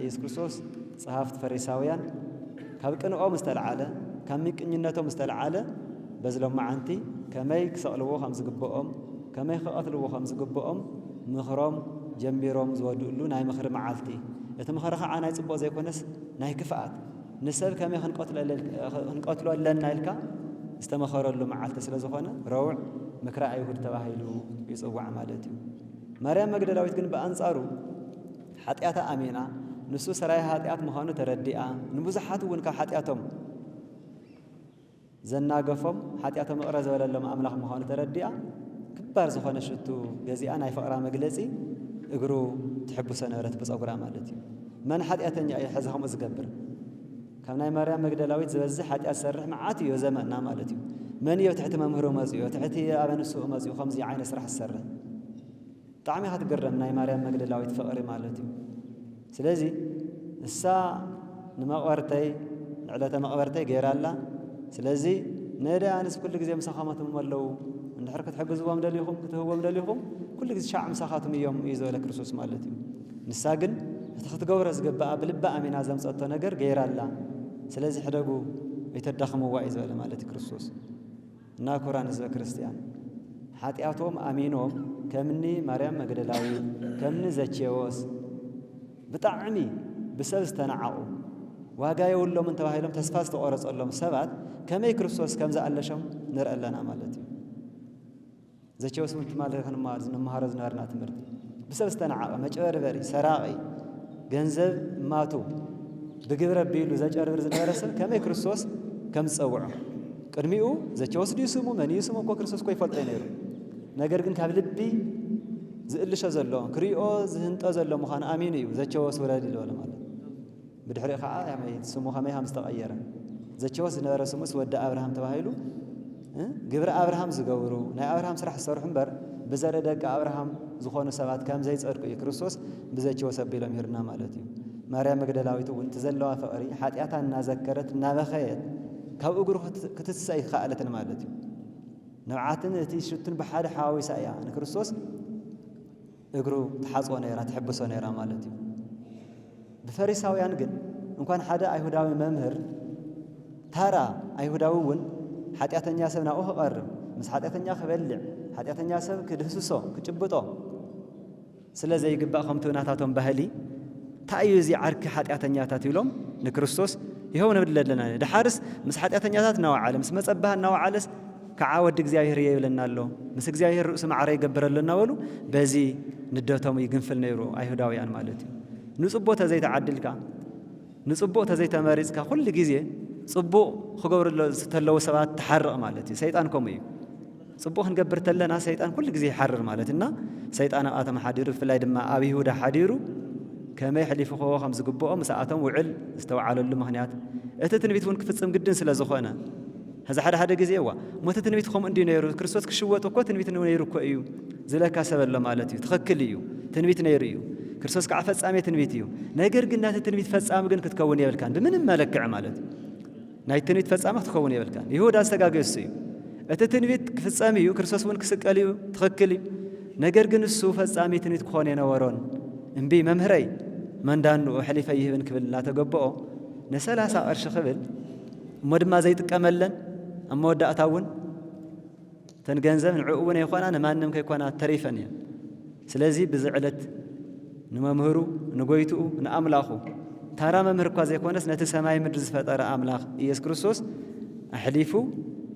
ኢየሱስ ክርስቶስ ጸሐፍት ፈሪሳውያን ካብ ቅንኦም ዝተልዓለ ካብ ምቅኝነቶም ዝተልዓለ በዝሎም መዓንቲ ከመይ ክሰቕልዎ ከም ዝግብኦም ከመይ ክቐትልዎ ከም ዝግብኦም ምኽሮም ጀሚሮም ዝወድኡሉ ናይ ምኽሪ መዓልቲ እቲ ምኽሪ ከዓ ናይ ጽቡቕ ዘይኮነስ ናይ ክፍኣት ንሰብ ከመይ ክንቀትሎ ኣለና ኢልካ ዝተመኸረሉ መዓልቲ ስለ ዝኾነ ረውዕ ምክረ ኣይሁድ ተባሂሉ ይጽዋዕ ማለት እዩ። ማርያም መግደላዊት ግን በአንጻሩ ኃጢአታ አሚና ንሱ ሰራይ ኃጢአት ምዃኑ ተረዲኣ ንብዙሓት እውን ካብ ኃጢአቶም ዘናገፎም ኃጢአቶም እቕረ ዝበለሎም ኣምላኽ ምዃኑ ተረዲኣ ክባር ዝኾነ ሽቱ ገዚኣ ናይ ፍቕራ መግለጺ እግሩ ትሕብሶ ነበረት ብፀጉራ ማለት እዩ። መን ኃጢአተኛ እዩ ሕዚ ከምኡ ዝገብር ካብ ናይ ማርያም መግደላዊት ዝበዝሕ ኃጢአት ሰርሕ መዓት እዩ ዘመና ማለት እዩ። መን እዩ ትሕቲ መምህሩ መፅኡ ትሕቲ ኣበንስኡ መፅኡ ከምዚ ዓይነት ስራሕ ዝሰርሕ ብጣዕሚ ኢኻ ትገረም ናይ ማርያም መግደላዊት ፍቕሪ ማለት እዩ። ስለዚ እሳ ንመቕበርተይ ንዕለተ መቕበርተይ ገይራላ ስለዚ ነዳያንስ ኩሉ ግዜ ምሳኻማቶም ኣለዉ እንድሕር ክትሕግዝዎም ደሊኹም ክትህቦም ደሊኹም ኩሉ ግዜ ሻዕ ምሳኻቶም እዮም እዩ ዝበለ ክርስቶስ ማለት እዩ። ንሳ ግን እቲ ክትገብሮ ዝግባኣ ብልባ ኣሚና ዘምፀቶ ነገር ገይራላ ስለዚ ሕደጉ ይተዳኽምዋ እዩ ዝበለ ማለት እዩ ክርስቶስ። እና ኩራን ህዝበ ክርስቲያን ኃጢአቶም ኣሚኖም ከምኒ ማርያም መግደላዊ ከምኒ ዘኬዎስ ብጣዕሚ ብሰብ ዝተናዓቑ ዋጋ የብሎምን ተባሂሎም ተስፋ ዝተቆረፀሎም ሰባት ከመይ ክርስቶስ ከም ዝኣለሾም ንርኢ ኣለና ማለት እዩ። ዘኬዎስ ማለት ንመሃሮ ዝነበርና ትምህርቲ ብሰብ ዝተናዓቐ መጨበርበሪ ሰራቒ ገንዘብ ማቱ ብግብረ ኣቢሉ ዘጨርብር ዝነበረ ሰብ ከመይ ክርስቶስ ከም ዝፀውዖ ቅድሚኡ ዘኬዎስ ድዩ ስሙ መን እዩ ስሙ እኮ ክርስቶስ እኮ ይፈልጦ ነይሩ። ነገር ግን ካብ ልቢ ዝእልሾ ዘሎ ክሪኦ ዝህንጦ ዘሎ ምዃኑ ኣሚኑ እዩ ዘኬዎስ ውረድ ኢልበለ ማለት ብድሕሪኡ ከዓ ስሙ ከመይ ከም ዝተቐየረ ዘኬዎስ ዝነበረ ስሙስ ወዲ ኣብርሃም ተባሂሉ ግብሪ ኣብርሃም ዝገብሩ ናይ ኣብርሃም ስራሕ ዝሰርሑ እምበር ብዘርኢ ደቂ ኣብርሃም ዝኾኑ ሰባት ከም ዘይጸድቁ እዩ ክርስቶስ ብዘኬዎስ ኣቢሎም ይርና ማለት እዩ። ማርያም መግደላዊት እውን ትዘለዋ ፍቕሪ ኃጢአታ እናዘከረት እናበኸየት ካብ እግሩ ክትትሳእ ይከኣለትን ማለት እዩ። ነብዓትን እቲ ሽቱን ብሓደ ሓዋዊሳ እያ ንክርስቶስ እግሩ ትሓፅቦ ነይራ ትሕብሶ ነይራ ማለት እዩ። ብፈሪሳውያን ግን እንኳን ሓደ ኣይሁዳዊ መምህር ታራ ኣይሁዳዊ እውን ኃጢአተኛ ሰብ ናብኡ ክቐርብ ምስ ኃጢአተኛ ክበልዕ ኃጢአተኛ ሰብ ክድህስሶ ክጭብጦ ስለ ዘይግባእ ከምቲ ናታቶም ባህሊ እንታይ እዩ እዚ ዓርኪ ኃጢአተኛታት ኢሎም ንክርስቶስ ይኸው ንብል ኣለና ድሓርስ ምስ ኃጢአተኛታት እናወዓለ ምስ መጸባህ እናወዓለስ ከዓ ወዲ እግዚኣብሔር የብለና ኣሎ ምስ እግዚኣብሔር ርእሱ ማዕረ ይገብረለና በሉ በዚ ንደቶም ይግንፍል ነይሩ ኣይሁዳውያን ማለት እዩ። ንጽቡቕ ተዘይተዓድልካ ንጽቡቕ ተዘይተመሪጽካ ኩሉ ግዜ ጽቡቕ ክገብርሎ ዝተለዉ ሰባት ትሓርቕ ማለት እዩ። ሰይጣን ከምኡ እዩ። ጽቡቕ ክንገብር ተለና ሰይጣን ኩሉ ግዜ ይሓርር ማለት እና ሰይጣን ኣብኣቶም ሓዲሩ ብፍላይ ድማ ኣብ ይሁዳ ሓዲሩ ከመይ ሕሊፉ ክቦ ከም ዝግብኦ ምስኣቶም ውዕል ዝተወዓለሉ ምኽንያት እቲ ትንቢት እውን ክፍጽም ግድን ስለ ዝኾነ هذا حدا جزء وا متى تنبيت خم عندي نيرو كريستوس كشوت وكو تنبيت نيرو كأيو زلك سبب الله مالتي تخكليو تنبيت نيريو كريستوس كعفت سامي تنبيتيو ناجر قلنا تنبيت فت سام قلنا كتكون يبلكان بمن مالك عمالت ناي تنبيت فت سام تكون يبلكان يهودا استجاجسيو التنبيت كفت ساميو كريستوس ون كسكاليو تخكلي ناجر قلنا السوف سامي تنبيت كوني نورون إنبي ممهري من دانو حليفة يهبن كبل لا تجبؤه نسأله سأرش خبل مد ما زيت كملن أما ودأ أتاون تنجنزم العقوبة يا إخوانا أنا ما نم كيكونا تريفني سلازي بزعلت نمهرو نقويتو نأملاخو ترى ممهر كوازي يكونس نتسماي مدرس فترة أملاخ يس كريستوس أحليفو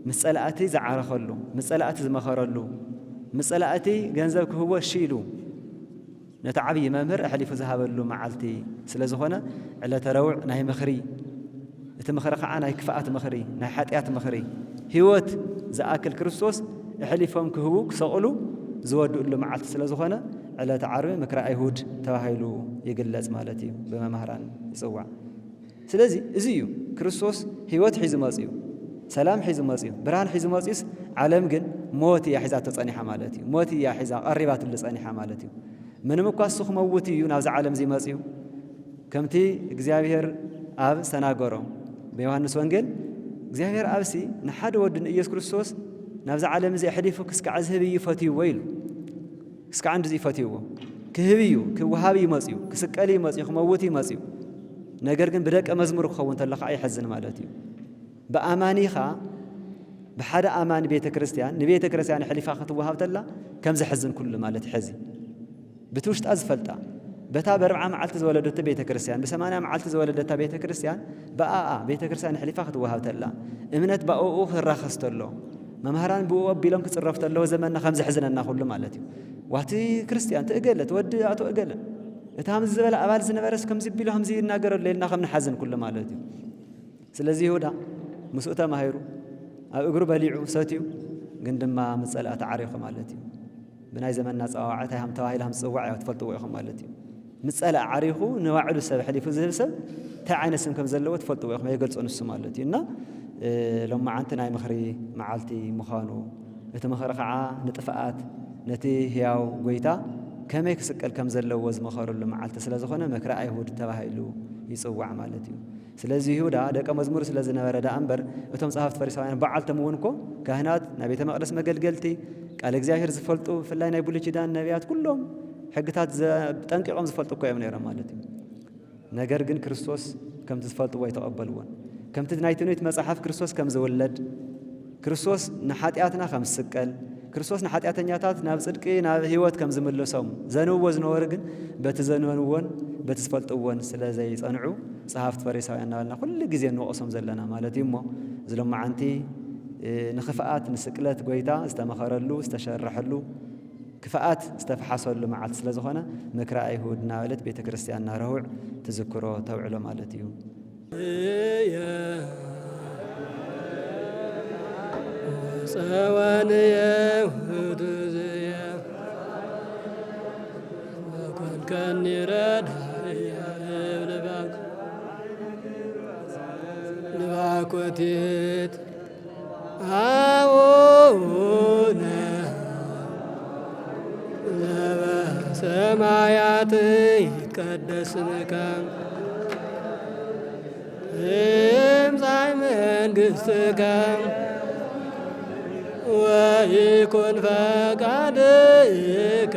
مسألة زعار خلو مسألة زمخرلو مسألة جنزبك هو شيلو نتعبي ممهر أحليفو ذهب له معلتي سلازخونا على تروع نهي مخري تمخرق عنا كفاءة مخري نحاتيات مخري هيوت زاكل كريستوس يحلفهم كهو كسقلو زود له معلت سلازخونا على تعارف مكر أيهود تواهيلو يجلس مالتي بما مهران يسوع سلازي زيو كريستوس هيوت حيز مازيو سلام حيز مازيو برهان حيز مازيس عالم جن موتي يا حزات تصاني حمالتي موتي يا حزا قريبات اللي تصاني حمالتي من مقاصخ موتي يناز عالم زي مازيو كمتي እግዚአብሔር አብ ሰናገሮ بيوحنس وانجيل እግዚአብሔር አብሲ نحد ودن ኢየሱስ ክርስቶስ ናብዛ ዓለም እዚ ሕሊፉ ክስካ ዝህብ ይፈትዩ ወይሉ ክስካ አንድ እዚ ይፈትዩ ክህብዩ ክወሃብ ይመጽዩ ክስቀል ይመጽዩ ክመውት ይመጽዩ ነገር ግን ብደቀ መዝሙር ክኸውን ተለኻ ኣይሕዝን ማለት እዩ ብኣማኒኻ ብሓደ ኣማኒ ቤተ ክርስቲያን ንቤተ ክርስቲያን ሕሊፋ ክትወሃብ ተላ ከም ዝሕዝን ኩሉ ማለት ሕዚ ብትውሽጣ ዝፈልጣ በታ ብ40 መዓልቲ ዝወለደተ ቤተ ክርስቲያን ብ80 መዓልቲ ዝወለደታ ቤተ ክርስቲያን ብኣኣ ቤተ ክርስቲያን ሕሊፋ ክትወሃብ ተላ እምነት ባኡ ክራኸስ ተሎ መምሃራን ብኡ ኣቢሎም ክፅረፍ ተለዎ ዘመንና ከም ዝሕዝነና ኩሉ ማለት እዩ ዋቲ ክርስቲያን ትእገለ ትወዲ ኣቶ እገለ እታ ከምዚ ዝበለ ኣባል ዝነበረስ ከምዚ ቢሎ ከምዚ ይናገረሉ ኢልና ከም ንሓዝን ኩሉ ማለት እዩ ስለዚ ይሁዳ ምስኡ ተማሂሩ ኣብ እግሩ በሊዑ ሰትዩ ግን ድማ ምጸላእቲ ዓሪኹ ማለት እዩ ብናይ ዘመንና ፀዋዕታ ሃም ተባሂላ ሃም ዝፅዋዕ ትፈልጥዎ ኢኹም ማለት እዩ ምጸላእ ዓሪኹ ንዋዕሉ ሰብ ሕሊፉ ዝህብ ሰብ እንታይ ዓይነት ስም ከም ዘለዎ ትፈልጥዎ ኢኹም የገልጾ ንሱ ማለት እዩ እና ሎማዓንቲ ናይ ምኽሪ መዓልቲ ምዃኑ እቲ ምኽሪ ከዓ ንጥፍኣት ነቲ ህያው ጎይታ ከመይ ክስቀል ከም ዘለዎ ዝመኸረሉ መዓልቲ ስለ ዝኾነ መክረ ኣይሁድ ተባሂሉ ይፅዋዕ ማለት እዩ ስለዚ ይሁዳ ደቀ መዝሙር ስለ ዝነበረ ዳ እምበር እቶም ጸሓፍቲ ፈሪሳውያን በዓልቶም እውን እኮ ካህናት ናይ ቤተ መቕደስ መገልገልቲ ቃል እግዚአብሔር ዝፈልጡ ብፍላይ ናይ ብሉይ ኪዳን ነቢያት ኩሎም ሕግታት ጠንቂቖም ዝፈልጡ እኮ እዮም ነይሮም ማለት እዩ ነገር ግን ክርስቶስ ከምቲ ዝፈልጥዎ ይተቐበልዎን ከምቲ ናይ ትንቢት መጽሓፍ ክርስቶስ ከም ዝውለድ ክርስቶስ ንሓጢኣትና ከም ዝስቀል ክርስቶስ ንሓጢኣተኛታት ናብ ጽድቂ ናብ ህይወት ከም ዝምልሶም ዘንብዎ ዝነበሩ ግን በቲ ዘንበንዎን በቲ ዝፈልጥዎን ስለ ዘይጸንዑ ጸሓፍቲ ፈሪሳውያን እናበልና ኩሉ ግዜ ንወቕሶም ዘለና ማለት እዩ እሞ ዝሎማዓንቲ ንኽፍኣት ንስቅለት ጎይታ ዝተመኸረሉ ዝተሸርሐሉ ክፍኣት ዝተፈሓሰሉ መዓልቲ ስለ ዝኾነ ምክረ ኣይሁድ እናበለት ቤተ ክርስቲያን እናረውዕ ትዝክሮ ተውዕሎ ማለት እዩ ጸዋንየ ውድዝየ ወኮንከኒ ረዳእየ ልባኮቴት አቡነ ዘበሰማያት ይትቀደስ ስምከ ትምጻእ መንግሥትከ ወይኩን ፈቃድከ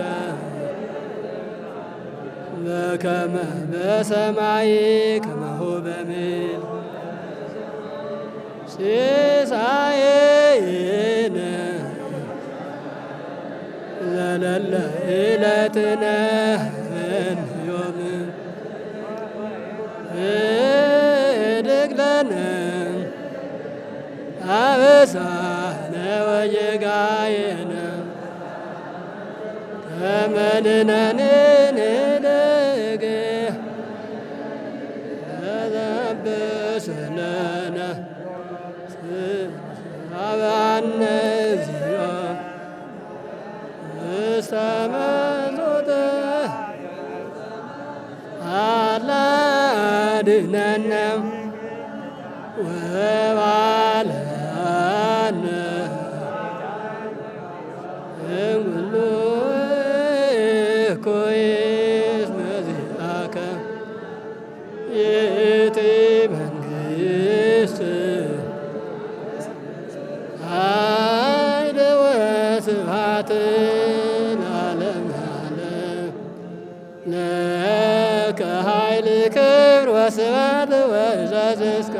በከመ በሰማይ ከማሁ በምድር ሲሳየነ ዘለለ ዕለትነ ዮም እድግ ለነ አበሳነ ወጌጋየነ ከመ ንሕነኒ ንሕነግ ተዘብስ ለነ አብአነ እግዚኦ ውስተ መንሱት አላ አድኅነነ ወባልሐነ እምኩሉ እኩይ እስመ ዚአከ ይእቲ መንግሥት ኃይል ወስብሐት ለዓለመ ዓለም ለከ ኃይል ክብር ወስብሐት ወእዛዝ እስከ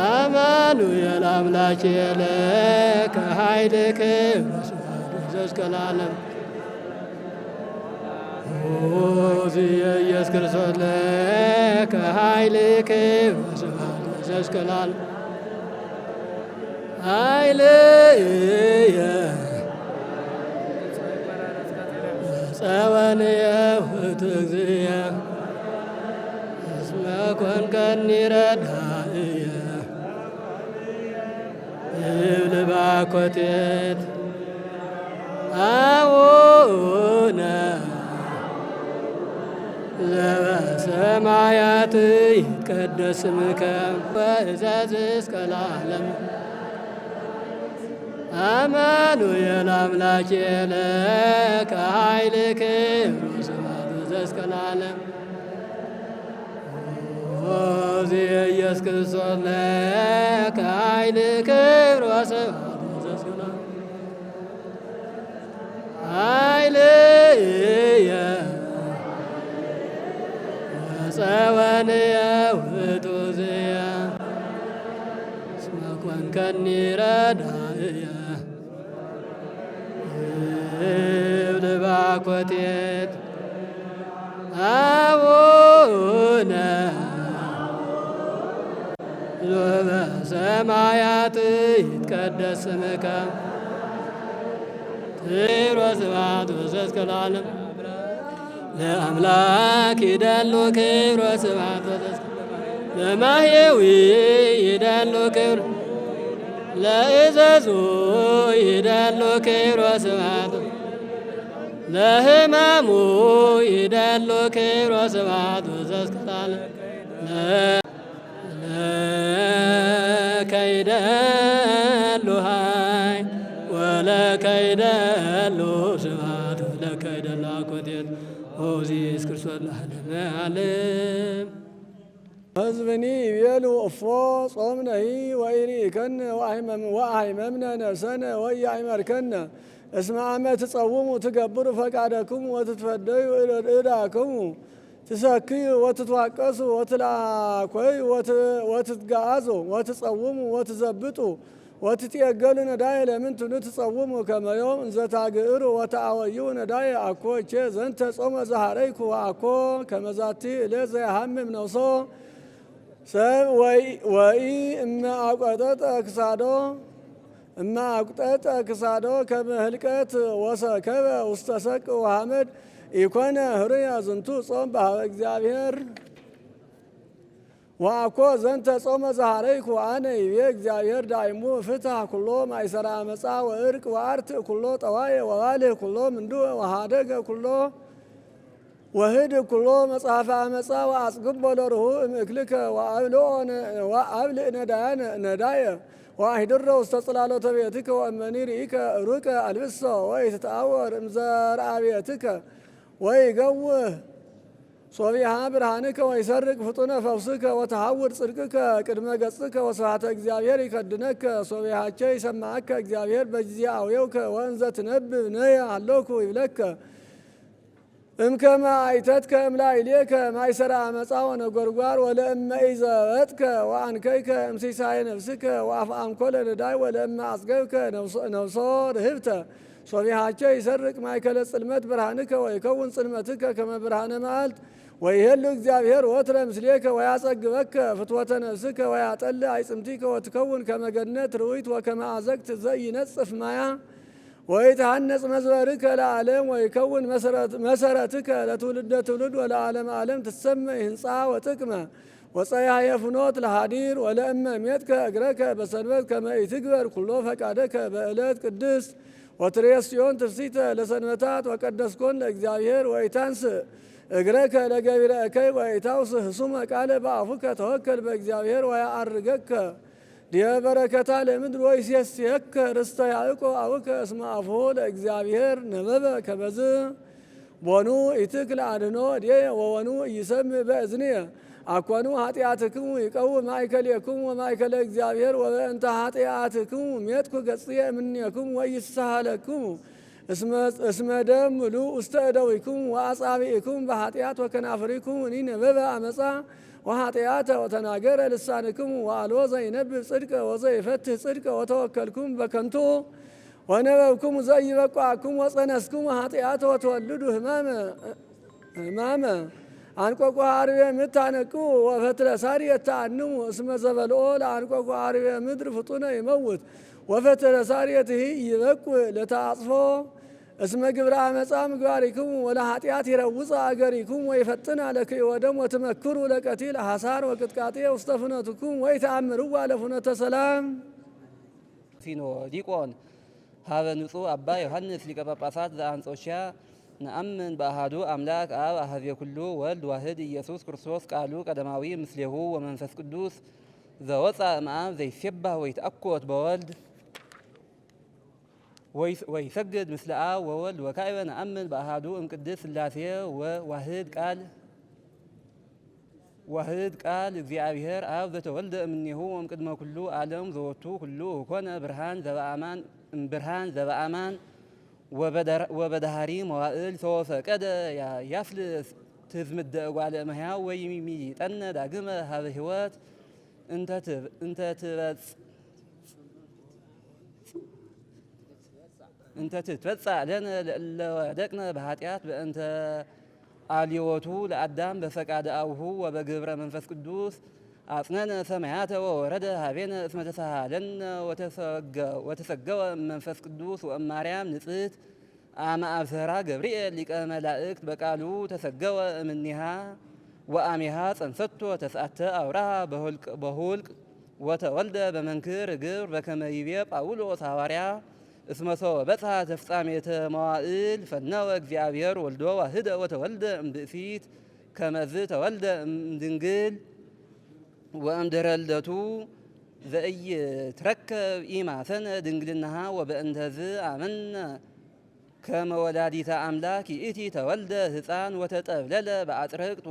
አማኑኤል አምላኬ ለከ ኃይል ክብር ወስብሐት ወእዛዝ እስከ ለዓለም ኦዚየ ኢየሱስ ክርስቶስ ለከ ኃይል ክብር ወስብሐት ወእዛዝ እስከ ለዓለም ኃይልየ ጸወንየ ውእቱ እግዚእየ እስመ ኮንከኒ ረዳእየ ይብል ባኮቴት አቡነ ዘበሰማያት ይትቀደስ ስምከ ወእዛዝ እስከ ለዓለም አማኑኤል አምላኬ ለከ ኃይል ክብር ወስብሐት ወእዛዝ እስከ ለዓለም ኦዚየ ኢየሱስ ክርስቶስ ለከ ኃይል ክብር ወስብሐት ወእዛዝ እስከ ለዓለም ኃይልየ ልባኮቴት አቡነ በሰማያት ይትቀደስ ስምከ ትሮስ ስብሐት ወዘእስከ ለዓለም ለአምላክ ይደሉ ክብር ወስብሐት ለማሕየዊ ይደሉ ክብር ለእዘዙ ይደሉ ክብር ወስብሐት ለሕማሙ ይደሉ ክብር ወስብሐት ወዘእስከ ለዓለም ለከይደሉ ኃይል ወለከይደሉ ስብሐት ወለከይደሉ አኮቴት ኦዚስ ክርስቶስ ለዓለመ ዓለም ሕዝብኒ ይቤሉ እፎ ጾምነሂ ወኢሪእከነ ወአሕመምነ ነፍሰነ ወኢያእመርከነ እስመ አመ ትጸውሙ ትገብሩ ፈቃደክሙ ወትትፈደዩ እዳክሙ ትሰክዩ ወትትዋቀሱ ወትላኮዩ ወትትጋአዙ ወትጸውሙ ወትዘብጡ ወትጤገሉ ነዳየ ለምንትኑ ትጸውሙ ከመ ዮም እንዘ ታግዕሩ ወተአወዩ ነዳየ አኮ እቼ ዘንተ ጾመ ዘኀረይኩ ወአኮ ከመ ዛቲ ዕለት ዘየሐምም ነፍሶ ሰብ ወኢ እመ አቁጠጠ ክሳዶ ከመ ህልቀት ወሰከበ ውስተ ሰቅ ወሐመድ ኢኮነ ህሩየ ዝንቱ ጾም በኀበ እግዚአብሔር ወአኮ ዘንተ ጾመ ዘኀረይኩ አነ ይቤ እግዚአብሔር ዳይሙ ፍትሐ ኩሎ ማእሰረ አመፃ ወእርቅ ወአርትዕ ኩሎ ጠዋየ ወባልዕ ኩሎ ምንዱዕ ወሃደገ ኩሎ ወህድ ኩሎ መጽሐፈ አመፃ ወአጽግቦ ለርሁዕ እምእክልከ ወአብልዕ ነዳየ ወአሂድሮ ውስተ ጽላሎተ ቤትከ ወእመኒ ርኢከ ሩቀ አልብሶ ወኢትተአወር እምዘርአ ቤትከ ወይገውህ ሶቢሃ ብርሃንከ ወይሰርቅ ፍጡነ ፈውስከ ወተሐውር ጽድቅከ ቅድመ ገጽከ ወስብሐተ እግዚአብሔር ይከድነከ ሶቢሃቸ ይሰማዓከ እግዚአብሔር በጊዜ አውየውከ ወእንዘ ትነብብ ነየ አለኩ ይብለከ እምከመ አይተትከ እምላዕሌከ ማእሰረ አመፃ ወነጐድጓድ ወለእመ ኢዘበጥከ ወአንከይከ እምሲሳየ ነፍስከ ወአፍአምኮለ ነዳይ ወለእመ አጽገብከ ነፍሶ ርህብተ ሶቢሃቸ ይሰርቅ ማእከለ ጽልመት ብርሃንከ ወይከውን ጽልመትከ ከመ ብርሃነ መዓልት ወይሄሉ እግዚአብሔር ወትረ ምስሌከ ወያጸግበከ ፍትወተ ነፍስከ ወያጠልዕ አዕጽምቲከ ወትከውን ከመ ገነት ርዊት ወከመ አዘቅት ዘኢነጽፍ ማያ ወይትሐነጽ መዝበርከ ለዓለም ወይከውን መሰረትከ ለትውልደ ትውልድ ወለዓለመ ዓለም ትሰመይ ህንፃ ወጥቅመ ወፀያየ ፍኖት ለሃዲር ወለእመ ሜትከ እግረከ በሰንበት ከመ ኢትግበር ኩሎ ፈቃደከ በዕለት ቅድስት ወትሬስዮን ትፍሲተ ለሰንበታት ወቀደስኮን ለእግዚአብሔር ወኢታንስእ እግረከ ለገቢረ እከይ ወኢታውስህ ሱመ ቃለ በአፉከ ተወከል በእግዚአብሔር ወያአርገከ ዲበ በረከታ ለምድር ወይሴስየከ ርስተ ያዕቆብ አቡከ እስመ አፍሁ ለእግዚአብሔር ነበበ ከመዝ ቦኑ ኢትክል አድኅኖ እዴየ ወወኑ ኢይሰምዕ በእዝንየ አኮኑ ኃጢአትክሙ ይቀውም ማእከሌክሙ ወማእከለ እግዚአብሔር ወበእንተ ኃጢአትክሙ ሜጥኩ ገጽየ እምኔክሙ ወይስሐለክሙ እስመ ደም ምሉእ ውስተ እደዊክሙ ወአጻብዒክሙ በኃጢአት ወከናፍሪክሙ እኒነበበ አመፃ ወኃጢአተ ወተናገረ ልሳንክሙ ወአልቦ ዘይነብብ ጽድቀ ወዘይፈትህ ጽድቀ ወተወከልክሙ በከንቱ ወነበብክሙ ዘኢይበቁዐክሙ ወጸነስክሙ ኃጢአተ ወተወልዱ ሕማመ አንቆቆ አርቤ ምታነቅሙ ወፈትለ ሳርየት ተአንሙ እስመ ዘበልኦ ለአንቆቆ አርቤ ምድር ፍጡነ ይመውት ወፈትለ ሳርየትሂ ይበቁዕ ለተአጽፎ እስመ ግብረ አመፃ ምግባሪክሙ ወለኃጢአት ይረውፅ አገሪክሙ ወይፈጥና ለክይ ወደም ወትመክሩ ለቀቲል ሐሳር ወቅጥቃጤ ውስተ ፍኖትክሙ ወይተአምርዋ ለፍኖተ ሰላም ዲቆን ሀበ ንጹሕ አባ ዮሐንስ ሊቀ ጳጳሳት ዘአንጾኪያ ነአምን በአሐዱ አምላክ አብ አሐዜ ኩሉ ወልድ ዋህድ ኢየሱስ ክርስቶስ ቃሉ ቀደማዊ ምስሌሁ ወመንፈስ ቅዱስ ዘወፃ እምአብ ዘይሴባህ ወይትአኮት በወልድ ወይሰግድ ምስለ አብ ወወልድ ወካዕበ ነአምን በአሐዱ እምቅድስት ሥላሴ ዋህድ ቃል እግዚአብሔር አብ ዘተወልደ እምኔሁ እምቅድመ ኩሉ ዓለም ዘወቱ ኩሉ ኮነ ብርሃን ዘበአማን ወበዳህሪ መዋእል ተወፈቀደ ያፍልስ ትዝምደ እጓለ እመሕያው ወይሚጠነ ዳግመ ሀበ ሕይወት እንተ ትትበጻእ ለነ ለእለ ወደቅነ በኃጢአት በእንተ አልዮቱ ለአዳም በፈቃደ አቡሁ ወበግብረ መንፈስ ቅዱስ አጽነነ ሰማያተ ወወረደ ሀቤነ እስመ ተሳሃለነ ወተሰገወ መንፈስ ቅዱስ ወእማርያም ንጽሕት አመ አብሰራ ገብርኤል ሊቀ መላእክት በቃሉ ተሰገወ እምኔሃ ወአሜሃ ጸንሰቶ ተስዓተ አውራሃ በሁልቅ ወተወልደ በመንክር ግብር በከመ ይቤ ጳውሎስ ሐዋርያ እስመ ሰው በጽሐ ተፍጻሜተ መዋዕል ፈነወ እግዚአብሔር ወልዶ ዋህደ ወተወልደ እምብእሲት ከመዝ ተወልደ እምድንግል ወእምድኅረ ልደቱ ዘኢይትረከብ ኢማሰነ ድንግልናሃ ወበእንተዝ አመነ ከመ ወላዲተ አምላክ ይእቲ ተወልደ ሕፃን ወተጠብለለ በአጽርቅት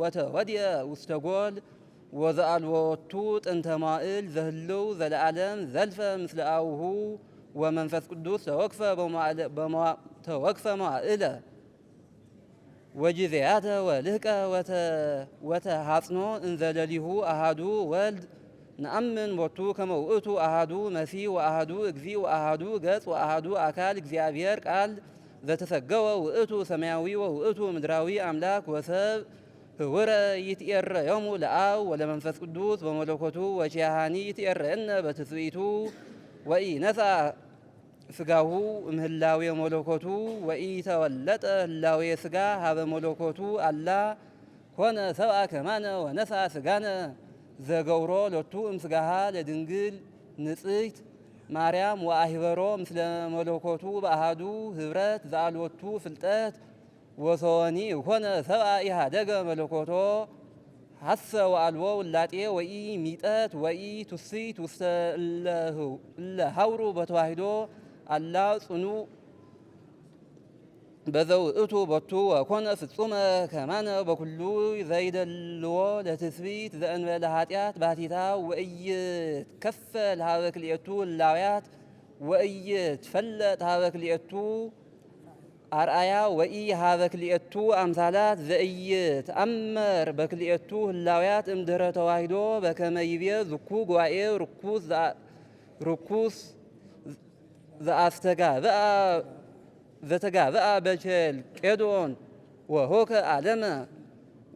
ወተወድየ ውስተ ጎል ወዘአልቦቱ ጥንተ መዋዕል ዘህልው ዘለዓለም ዘልፈ ምስለ አቡሁ ወመንፈስ ቅዱስ ተወክፈ መዋዕለ ወጊዜያተ ወልህቀ ወተሐጽኖ እንዘለሊሁ አሃዱ ወልድ ነአምን ቦቱ ከመ ውእቱ አሃዱ መሲሕ ወአሃዱ እግዚእ ወአሃዱ ገጽ ወአሃዱ አካል እግዚአብሔር ቃል ዘተሰገወ ውእቱ ሰማያዊ ወውእቱ ምድራዊ አምላክ ወሰብ ህውረ ይትኤረዮሙ ለአብ ወለመንፈስ ቅዱስ በመለኮቱ ወቺያሃኒ ይትኤረየነ በትስብእቱ ወኢነሣ ስጋሁ እምህላዌ መለኮቱ ወኢተወለጠ ህላዌ ስጋ ሀበ መለኮቱ አላ ኮነ ሰብአ ከማነ ወነሣ ስጋነ ዘገብሮ ሎቱ እምስጋሃ ለድንግል ንጽሕት ማርያም ወአሂበሮ ምስለ መለኮቱ በአሃዱ ህብረት ዘአልወቱ ፍልጠት ወሰወኒ ኮነ ሰብአ ኢሃደገ መለኮቶ ሐሰ ወአልቦ ውላጤ ወኢ ሚጠት ወኢ ትውስት ውስተ እለ ሀውሩ በተዋሂዶ አላ ጽኑዕ በዘውእቱ ቦቱ ወኮነ ፍጹመ ከማነ በኩሉ ዘይደልዎ ለትስብእት ዘእንበለ ኃጢአት ባሕቲታ ወኢይትከፈል ሀበ ክልኤቱ ህላውያት ወኢይትፈለጥ ሀበ ክልኤቱ አርአያ ወኢ ሀበ ክልኤቱ አምሳላት ዘኢይትአመር በክልኤቱ ህላውያት እምድኅረ ተዋሂዶ በከመ ይቤ ዝኩ ጉባኤ ርኩስ ዘተጋብአ በኬልቄዶን ወሆከ ዓለመ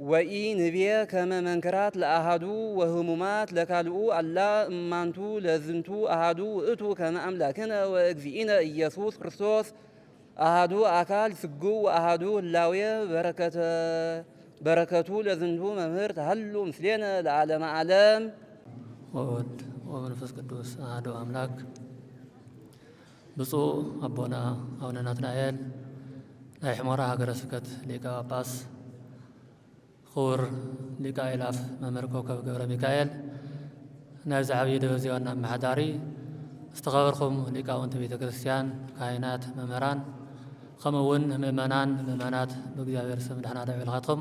ወኢ ንቤ ከመ መንክራት ለአሃዱ ወህሙማት ለካልኡ አላ እማንቱ ለዝንቱ አሃዱ ውእቱ ከመ አምላክነ ወእግዚእነ ኢየሱስ ክርስቶስ አሃዱ አካል ስግው ወአሃዱ ህላዌ በረከቱ ለዝንቱ መምህር ተሃሉ ምስሌነ ለዓለመ ዓለም። ወወልድ ወመንፈስ ቅዱስ አሐዱ አምላክ። ብፁዕ አቦና አቡነ ናትናኤል ናይ ሕሞራ ሃገረ ስብከት ሊቀ ጳጳስ፣ ክቡር ሊቀ አእላፍ መምህር ኮከብ ገብረ ሚካኤል ናይዚ ዓብዪ ደብረ ጽዮን ኣመሓዳሪ፣ ዝተኸበርኩም ሊቃውንቲ ቤተ ክርስቲያን፣ ካህናት፣ መምህራን ከምኡ እውን ምእመናት ብእግዚአብሔር ስም ድሕና ደ ዒልኻትኩም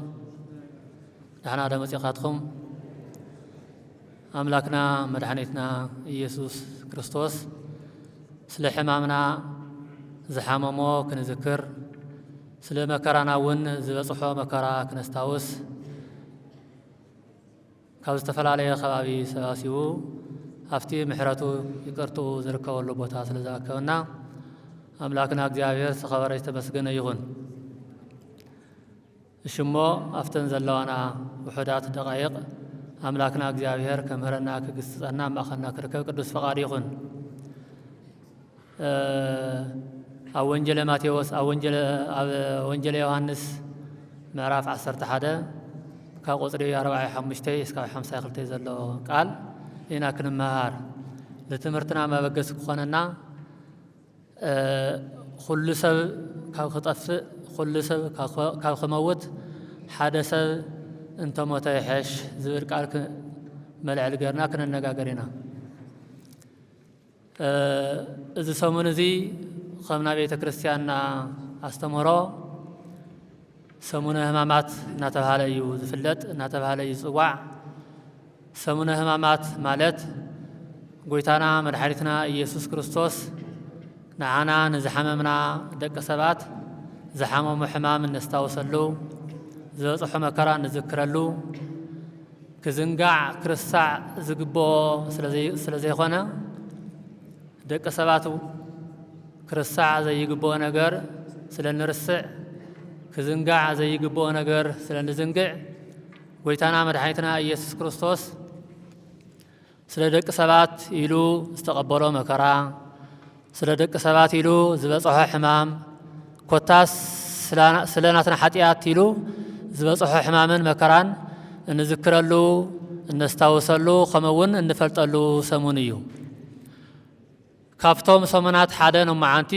ድሕና ደ መፂኻትኩም ኣምላክና መድሓኒትና ኢየሱስ ክርስቶስ ስለ ሕማምና ዝሓመሞ ክንዝክር ስለ መከራና እውን ዝበፅሖ መከራ ክነስታውስ ካብ ዝተፈላለየ ከባቢ ሰባሲቡ ኣብቲ ምሕረቱ ይቅርትኡ ዝርከበሉ ቦታ ስለ ዝኣከበና ኣምላክና እግዚአብሔር ዝተኸበረ ዝተመስገነ ይኹን። እሽሞ ኣብተን ዘለዋና ውሑዳት ደቃይቕ ኣምላክና እግዚአብሔር ከምህረና ክግስፀና ማእኸልና ክርከብ ቅዱስ ፈቃዲ ይኹን። ኣብ ወንጀለ ማቴዎስ ኣብ ወንጀለ ዮሃንስ ምዕራፍ 11 ካብ ቁፅሪ 45 እስካብ 52 ዘሎ ቃል ኢና ክንመሃር ለትምህርትና መበገስ ክኾነና ኩሉ ሰብ ካብ ክጠፍእ ኩሉ ሰብ ካብ ክመውት ሓደ ሰብ እንተሞተ ይሐሽ ዝብል ቃል መልዕል ገርና ክንነጋገር ኢና። እዚ ሰሙን እዚ ከምና ቤተ ክርስቲያንና ኣስተምህሮ ሰሙነ ሕማማት እናተባሃለ እዩ ዝፍለጥ እናተባሃለ እዩ ዝፅዋዕ። ሰሙነ ሕማማት ማለት ጎይታና መድሓኒትና ኢየሱስ ክርስቶስ ንዓና ንዝሓመምና ደቂ ሰባት ዝሓመሙ ሕማም እነስታውሰሉ ዝበፅሖ መከራ ንዝክረሉ ክዝንጋዕ ክርስሳዕ ዝግብኦ ስለ ዘይኮነ ደቂ ሰባት ክርስሳዕ ዘይግብኦ ነገር ስለ ንርስዕ ክዝንጋዕ ዘይግብኦ ነገር ስለ ንዝንግዕ ጎይታና መድኃኒትና ኢየሱስ ክርስቶስ ስለ ደቂ ሰባት ኢሉ ዝተቐበሎ መከራ ስለ ደቂ ሰባት ኢሉ ዝበጽሖ ሕማም ኮታስ ስለ ናትና ኃጢአት ኢሉ ዝበጽሖ ሕማምን መከራን እንዝክረሉ እነስታውሰሉ ኸመውን እንፈልጠሉ ሰሙን እዩ ካብቶም ሰሙናት ሓደ ነው መዓንቲ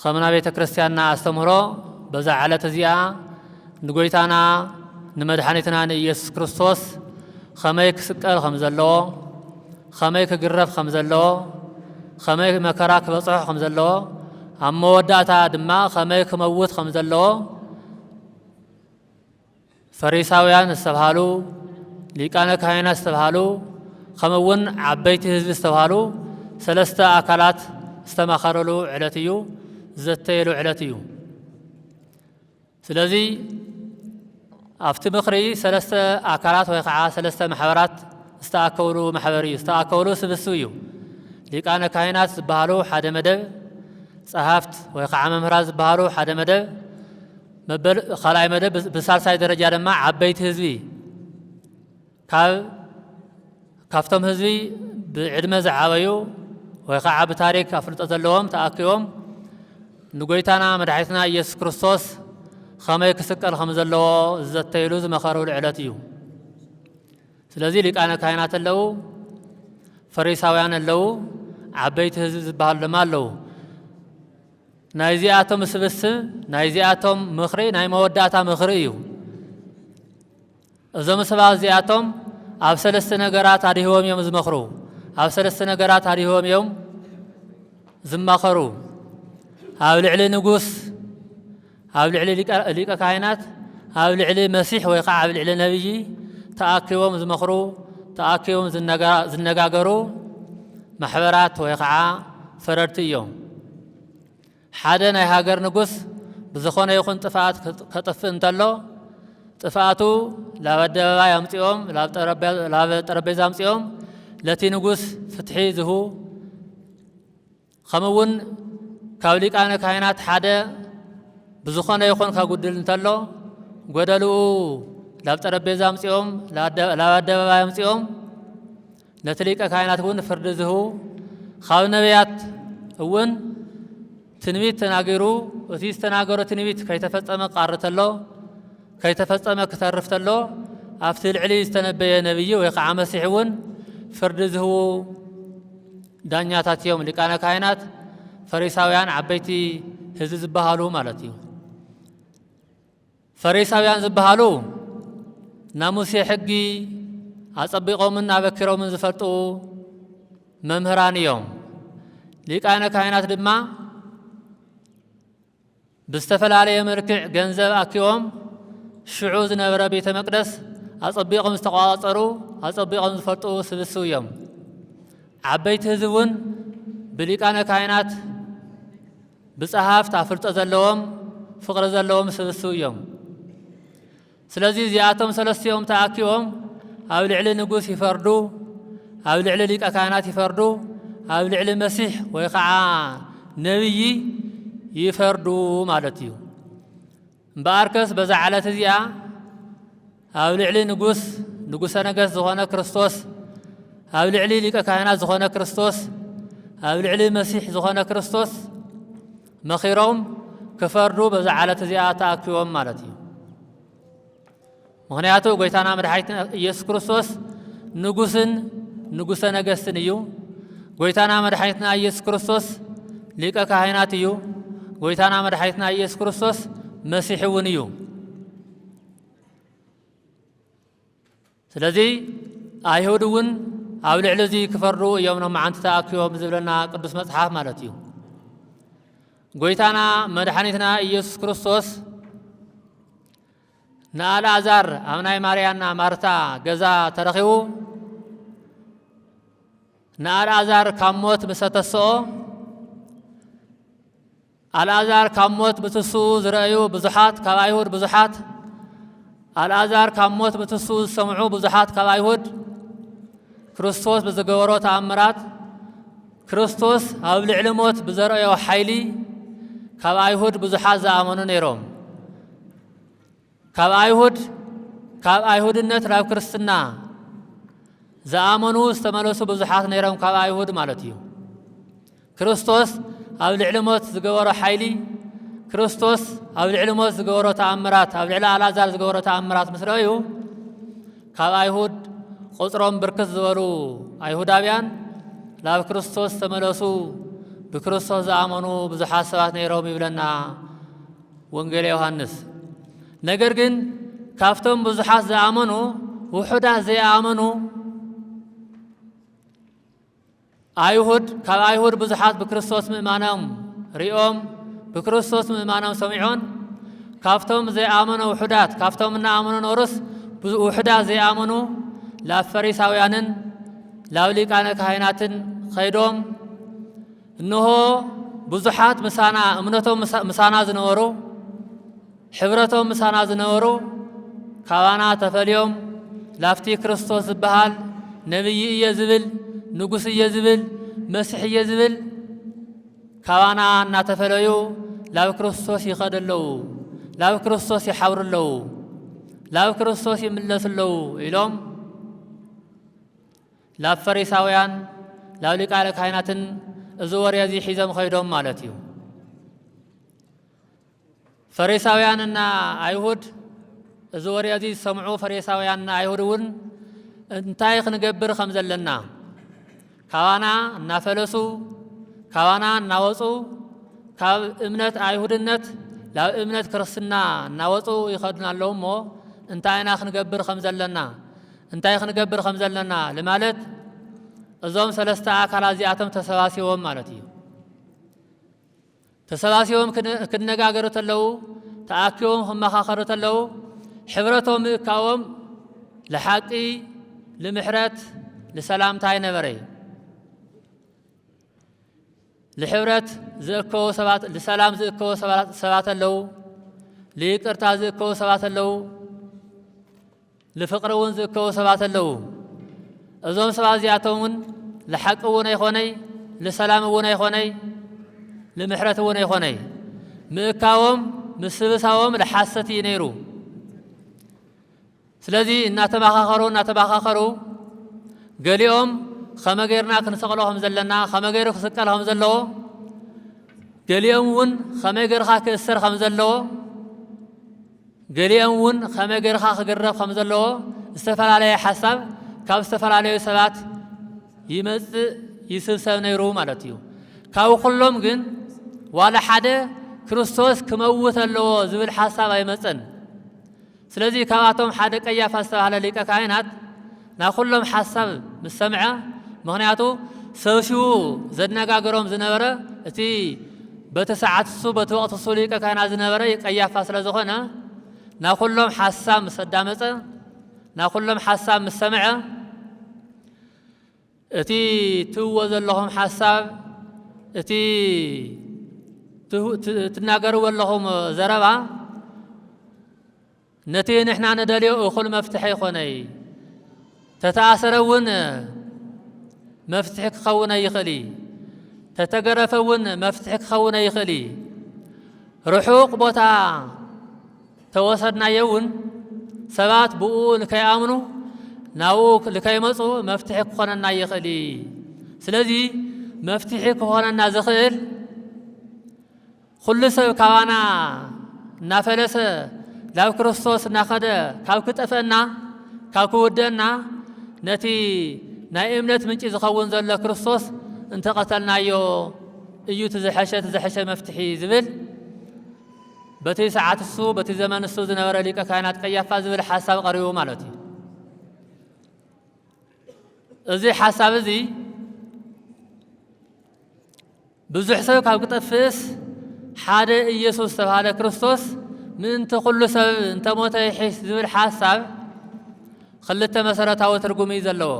ኸምና ቤተ ክርስቲያንና አስተምህሮ በዛ ዓለት እዚኣ ንጎይታና ንመድኃኒትና ንኢየሱስ ክርስቶስ ኸመይ ክስቀል ከም ዘለዎ ኸመይ ክግረፍ ከም ዘለዎ ኸመይ መከራ ክበጽሖ ከም ዘለዎ ኣብ መወዳእታ ድማ ኸመይ ክመውት ከም ዘለዎ ፈሪሳውያን ዝተብሃሉ ሊቃነ ካህናት ዝተብሃሉ ኸመውን ዓበይቲ ህዝቢ ዝተብሃሉ ሰለስተ ኣካላት ዝተማኸረሉ ዕለት እዩ ዘተየሉ ዕለት እዩ ስለዚ ኣብቲ ምኽሪ ሰለስተ ኣካላት ወይ ከዓ ሰለስተ ማሕበራት ዝተኣከውሉ ማሕበር እዩ ዝተኣከውሉ ስብስብ እዩ ሊቃነ ካህናት ዝበሃሉ ሓደ መደብ ጸሓፍት ወይ ከዓ መምህራት ዝበሃሉ ሓደ መደብ መበል ካልኣይ መደብ ብሳልሳይ ደረጃ ድማ ዓበይቲ ህዝቢ ካብቶም ህዝቢ ብዕድመ ዝዓበዩ ወይ ከዓ ብታሪክ ኣፍልጦ ዘለዎም ተኣኪቦም ንጎይታና መድኃኒትና ኢየሱስ ክርስቶስ ኸመይ ክስቀል ከም ዘለዎ ዘተይሉ ዝመኸረሉ ዕለት እዩ ስለዚ ሊቃነ ካህናት ኣለዉ ፈሪሳውያን ኣለዉ ዓበይቲ ህዝቢ ዝበሃሉ ድማ ኣለዉ ናይዚኣቶም ስብስብ ናይዚኣቶም ምኽሪ ናይ መወዳእታ ምኽሪ እዩ እዞም ሰባት እዚኣቶም ኣብ ሰለስተ ነገራት ኣድሂቦም እዮም ዝመኽሩ ኣብ ሰለስተ ነገራት ኣድሂቦም እዮም ዝማኸሩ ኣብ ልዕሊ ንጉስ ኣብ ልዕሊ ሊቀ ካህናት ኣብ ልዕሊ መሲሕ ወይ ከዓ ኣብ ልዕሊ ነቢይ ተኣኪቦም ዝመኽሩ ተኣኪቦም ዝነጋገሩ ማሕበራት ወይ ከዓ ፈረድቲ እዮም ሓደ ናይ ሃገር ንጉስ ብዝኾነ ይኹን ጥፍኣት ከጥፍእ እንተሎ ጥፍኣቱ ላብ ኣደባባይ ኣምፂኦም ላብ ጠረጴዛ ኣምፂኦም ለቲ ንጉስ ፍትሒ ዝሁ ኸምውን ካብ ሊቃነ ካህናት ሓደ ብዝኾነ ይኹን ካጉድል እንተሎ ጎደልኡ ላብ ጠረጴዛ ኣምፂኦም ላብ ኣደባባይ ኣምፂኦም ነቲ ሊቀ ካህናት እውን ፍርዲ ዝሁ ካብ ነቢያት እውን ትንቢት ተናገሩ እቲ ዝተናገሮ ትንቢት ከይተፈጸመ ቃርተሎ ከይተፈጸመ ክተርፍተሎ ኣብቲ ልዕሊ ዝተነበየ ነቢይ ወይ ከዓ መሲሕ እውን ፍርዲ ዝህቡ ዳኛታት እዮም ሊቃነ ካህናት ፈሪሳውያን ዓበይቲ ህዝቢ ዝበሃሉ ማለት እዩ ፈሪሳውያን ዝበሃሉ ናብ ሙሴ ሕጊ ኣጸቢቖምን ኣበኪሮምን ዝፈልጡ መምህራን እዮም ሊቃነ ካህናት ድማ ብዝተፈላለየ መልክዕ ገንዘብ ኣኪቦም ሽዑ ዝነበረ ቤተ መቅደስ ኣጸቢቖም ዝተቋጸሩ ኣጸቢቖም ዝፈልጡ ስብስብ እዮም ዓበይቲ ህዝቢ እውን ብሊቃነ ካህናት ብጸሓፍት ኣፍልጦ ዘለዎም ፍቕሪ ዘለዎም ስብስብ እዮም ስለዚ እዚኣቶም ሰለስቲኦም ተኣኪቦም ኣብ ልዕሊ ንጉስ ይፈርዱ ኣብ ልዕሊ ሊቀ ካህናት ይፈርዱ ኣብ ልዕሊ መሲሕ ወይ ከዓ ነቢይ ይፈርዱ ማለት እዩ እምበኣርከስ በዛ ዓለት እዚኣ ኣብ ልዕሊ ንጉሰ ነገሥት ዝኾነ ክርስቶስ ኣብ ልዕሊ ሊቀ ካህናት ዝኾነ ክርስቶስ ኣብ ልዕሊ መሲሕ ዝኾነ ክርስቶስ መኺሮም ክፈርዱ በዛ ዓለት እዚኣ ተኣኪቦም ማለት እዩ ምክንያቱ ጎይታና መድኃኒትና ኢየሱስ ክርስቶስ ንጉሰ ነገሥትን እዩ ጎይታና መድኃኒትና ኢየሱስ ክርስቶስ ሊቀ ካህናት እዩ ጎይታና መድኃኒትና ኢየሱስ ክርስቶስ መሲሕ እውን እዩ ስለዚ ኣይሁድ እውን ኣብ ልዕሊ እዚ ክፈርዱ እዮም ኖም መዓንቲ ተኣኪቦም ዝብለና ቅዱስ መጽሓፍ ማለት እዩ ጎይታና መድኃኒትና ኢየሱስ ክርስቶስ ንኣልዓዛር ኣብ ናይ ማርያና ማርታ ገዛ ተረኺቡ ንኣልዓዛር ካብ ሞት ምስ ተስኦ ኣልዓዛር ካብ ሞት ብትሱ ዝረአዩ ብዙሓት ካብ ኣይሁድ ብዙሓት ኣልዓዛር ካብ ሞት ብትሱ ዝሰምዑ ብዙሓት ካብ ኣይሁድ ክርስቶስ ብዝገበሮ ተኣምራት ክርስቶስ ኣብ ልዕሊ ሞት ብዘርእዮ ሓይሊ ካብ ኣይሁድ ብዙሓት ዝኣመኑ ነይሮም ካብ ኣይሁድነት ናብ ክርስትና ዝኣመኑ ዝተመለሱ ብዙሓት ነይሮም ካብ ኣይሁድ ማለት እዩ ክርስቶስ ኣብ ልዕሊ ሞት ዝገበሮ ሓይሊ ክርስቶስ ኣብ ልዕሊ ሞት ዝገበሮ ተኣምራት ኣብ ልዕሊ ኣልዓዛር ዝገበሮ ተኣምራት ምስ ረኣዩ ካብ ኣይሁድ ቁፅሮም ብርክት ዝበሉ ኣይሁዳውያን ናብ ክርስቶስ ተመለሱ ብክርስቶስ ዝኣመኑ ብዙሓት ሰባት ነይሮም ይብለና ወንጌል ዮሐንስ ነገር ግን ካብቶም ብዙሓት ዝኣመኑ ውሑዳት ዘይኣመኑ ካብ ኣይሁድ ብዙሓት ብክርስቶስ ምእማኖም ሪኦም ብክርስቶስ ምእማኖም ሰሚዖን ካብቶም ዘይኣመኑ ውሑዳት ካብቶም እናኣመኑ ኖርስ ውሑዳት ዘይኣመኑ ላብ ፈሪሳውያንን ላብ ሊቃነ ካህናትን ኸይዶም እንሆ ብዙሓት ምሳና እምነቶም ምሳና ዝነበሩ ሕብረቶም ምሳና ዝነበሩ ካባና ተፈልዮም ላፍቲ ክርስቶስ ዝበሃል ነቢይ እየ ዝብል ንጉስ እየ ዝብል መሲሕ እየ ዝብል ካባና እናተፈለዩ ላብ ክርስቶስ ይኸደለዉ ላብ ክርስቶስ ይሓብሩለዉ ላብ ክርስቶስ ይምለሱለዉ ኢሎም ላብ ፈሪሳውያን ላብ ሊቃነ ካህናትን እዚ ወሬ እዚ ሒዞም ኸይዶም ማለት እዩ ፈሪሳውያንና ኣይሁድ እዚ ወሬ እዚ ዝሰምዑ ፈሪሳውያንና ኣይሁድ እውን እንታይ ክንገብር ከም ዘለና ካባና እናፈለሱ ካባና እናወፁ ካብ እምነት ኣይሁድነት ላብ እምነት ክርስትና እናወፁ ይኸዱና ኣለዉ እሞ እንታይ ክንገብር ከም ዘለና ለማለት እዞም ሰለስተ ኣካላት እዚኣቶም ተሰባሲቦም ማለት እዩ ተሰባሲቦም ክነጋገሩ ተለዉ ተኣኪቦም ክመኻኸሩ ተለዉ ሕብረቶም ምእካቦም ለሓቂ ንምሕረት ለሰላምታ ይነበረ ለሕብረት ዝእከቡ ሰባት ለሰላም ዝእከቡ ሰባት ኣለዉ ለይቅርታ ዝእከቡ ሰባት ኣለዉ ለፍቅሪ እውን ዝእከቡ ሰባት ኣለዉ እዞም ሰባት እዚኣቶም እውን ለሓቂ እውን ኣይኮነይ ለሰላም እውን ኣይኮነይ ለምሕረት እውን ኣይኮነይ ምእካቦም ምስብሳቦም ለሓሰት እዩ ነይሩ ስለዚ እናተማኻኸሩ ገሊኦም ከመይ ጌርና ክንሰቕሎ ከም ዘለና ከመይ ገይሩ ክስቀል ከም ዘለዎ ገሊኦም እውን ከመይ ጌርካ ክእሰር ከም ዘለዎ ገሊኦም እውን ከመይ ጌርካ ክግረፍ ከም ዘለዎ ዝተፈላለየ ሓሳብ ካብ ዝተፈላለዩ ሰባት ይመጽእ ይስብሰብ ነይሩ ማለት እዩ ካብ ኩሎም ግን ዋላ ሓደ ክርስቶስ ክመውት ኣለዎ ዝብል ሓሳብ ኣይመጽን ስለዚ ካብኣቶም ሓደ ቀያፋ ዝተባሃለ ሊቀ ካህናት ናብ ኩሎም ሓሳብ ምስ ሰምዐ ምክንያቱ ሰብሲቡ ዘነጋገሮም ዝነበረ እቲ በቲ ሰዓት እሱ በቲ ወቕቲ እሱ ሊቀ ካህናት ዝነበረ ቀያፋ ስለ ዝኾነ ናብ ኩሎም ሓሳብ ምስ ኣዳመፀ ናብ ኩሎም ሓሳብ ምስ ሰምዐ እቲ ትብዎ ዘለኹም ሓሳብ እቲ ትናገርዎ ኣለኹም ዘረባ ነቲ ንሕና ንደልዮ እኹል መፍትሒ ይኾነይ ተተኣሰረ እውን መፍትሒ ክኸውን ይኽእል ተተገረፈ እውን መፍትሒ ክኸውን ይኽእል ርሑቕ ቦታ ተወሰድናዮ እውን ሰባት ብኡ ንከይኣምኑ ናብኡ ንከይመፁ መፍትሒ ክኾነና ይኽእል ስለዚ መፍትሒ ክኾነና ዝኽእል ኩሉ ሰብ ካባና እናፈለሰ ላብ ክርስቶስ እናኸደ ካብ ክጠፍአና ካብ ክውደአና ነቲ ናይ እምነት ምንጪ ዝኸውን ዘሎ ክርስቶስ እንተቐተልናዮ እዩ ትዝሐሸ መፍትሒ ዝብል በቲ ሰዓት እሱ በቲ ዘመን እሱ ዝነበረ ሊቀ ካህናት ቀያፋ ዝብል ሓሳብ ቀሪቡ ማለት እዩ እዚ ሓሳብ እዚ ብዙሕ ሰብ ካብ ክጠፍእስ ሓደ ኢየሱስ ዝተባሃለ ክርስቶስ ምእንቲ ኩሉ ሰብ እንተሞተ ይሒስ ዝብል ሓሳብ ክልተ መሰረታዊ ትርጉም እዩ ዘለዎ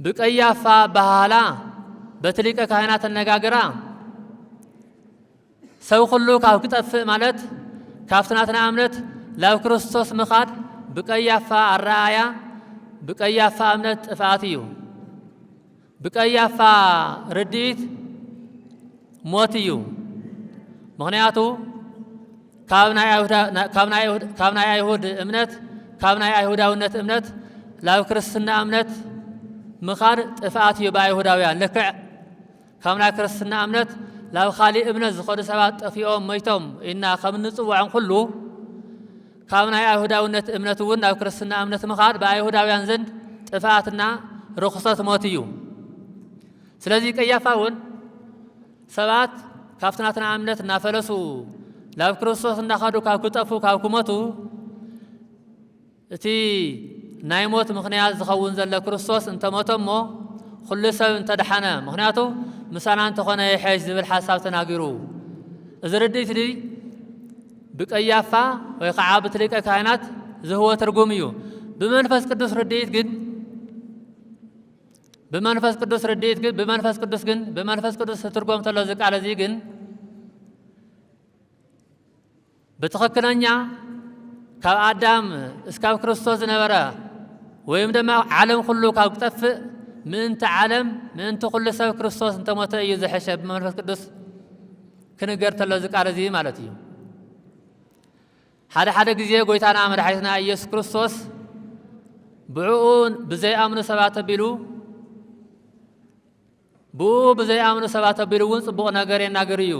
ብቀያፋ ባህላ በቲ ሊቀ ካህናት ኣነጋግራ ሰብ ኩሉ ካብ ክጠፍእ ማለት ካብቲ ናትና እምነት ላብ ክርስቶስ ምኻድ ብቀያፋ ኣረኣያ ብቀያፋ እምነት ጥፍኣት እዩ ብቀያፋ ርድኢት ሞት እዩ ምክንያቱ ካብ ናይ አይሁድ እምነት ካብ ናይ አይሁዳውነት እምነት ላብ ክርስትና እምነት ምኻድ ጥፍኣት እዩ በአይሁዳውያን ልክዕ ካብ ናይ ክርስትና እምነት ላብ ካሊእ እምነት ዝኸዱ ሰባት ጠፊኦም ሞይቶም ኢና ከም ንጽውዖም ኩሉ ካብ ናይ አይሁዳውነት እምነት እውን ናብ ክርስትና እምነት ምኻድ በአይሁዳውያን ዘንድ ጥፍኣትና ርኹሰት ሞት እዩ ስለዚ ቀያፋ እውን ሰባት ካብቲ ናትና እምነት እናፈለሱ ላብ ክርስቶስ እናኸዱ ካብ ክጠፉ ካብ ክሞቱ እቲ ናይ ሞት ምኽንያት ዝኸውን ዘሎ ክርስቶስ እንተሞቶ እሞ ኩሉ ሰብ እንተደሓነ ምክንያቱ ምሳና እንተኾነ ይሕሽ ዝብል ሓሳብ ተናጊሩ እዚ ርድኢት ዲ ብቀያፋ ወይ ከዓ ብትሊቀ ካህናት ዝህቦ ትርጉም እዩ ብመንፈስ ቅዱስ ርድኢት ግን ብመንፈስ ቅዱስ ትርጉም ተሎ ዝቃል እዚ ግን ብትኽክለኛ ካብ አዳም እስካብ ክርስቶስ ዝነበረ ወይም ድማ ዓለም ኩሉ ካብ ክጠፍእ ምእንቲ ዓለም ምእንቲ ኩሉ ሰብ ክርስቶስ እንተሞተ እዩ ዝሐሸ ብመንፈስ ቅዱስ ክንገር ተሎ ዝቃል እዚ ማለት እዩ ሓደ ግዜ ጎይታና መድሓኒትና ኢየሱስ ክርስቶስ ብዕኡ ብዘይኣምኑ ሰባት ኣቢሉ እውን ጽቡቕ ነገር የናገር እዩ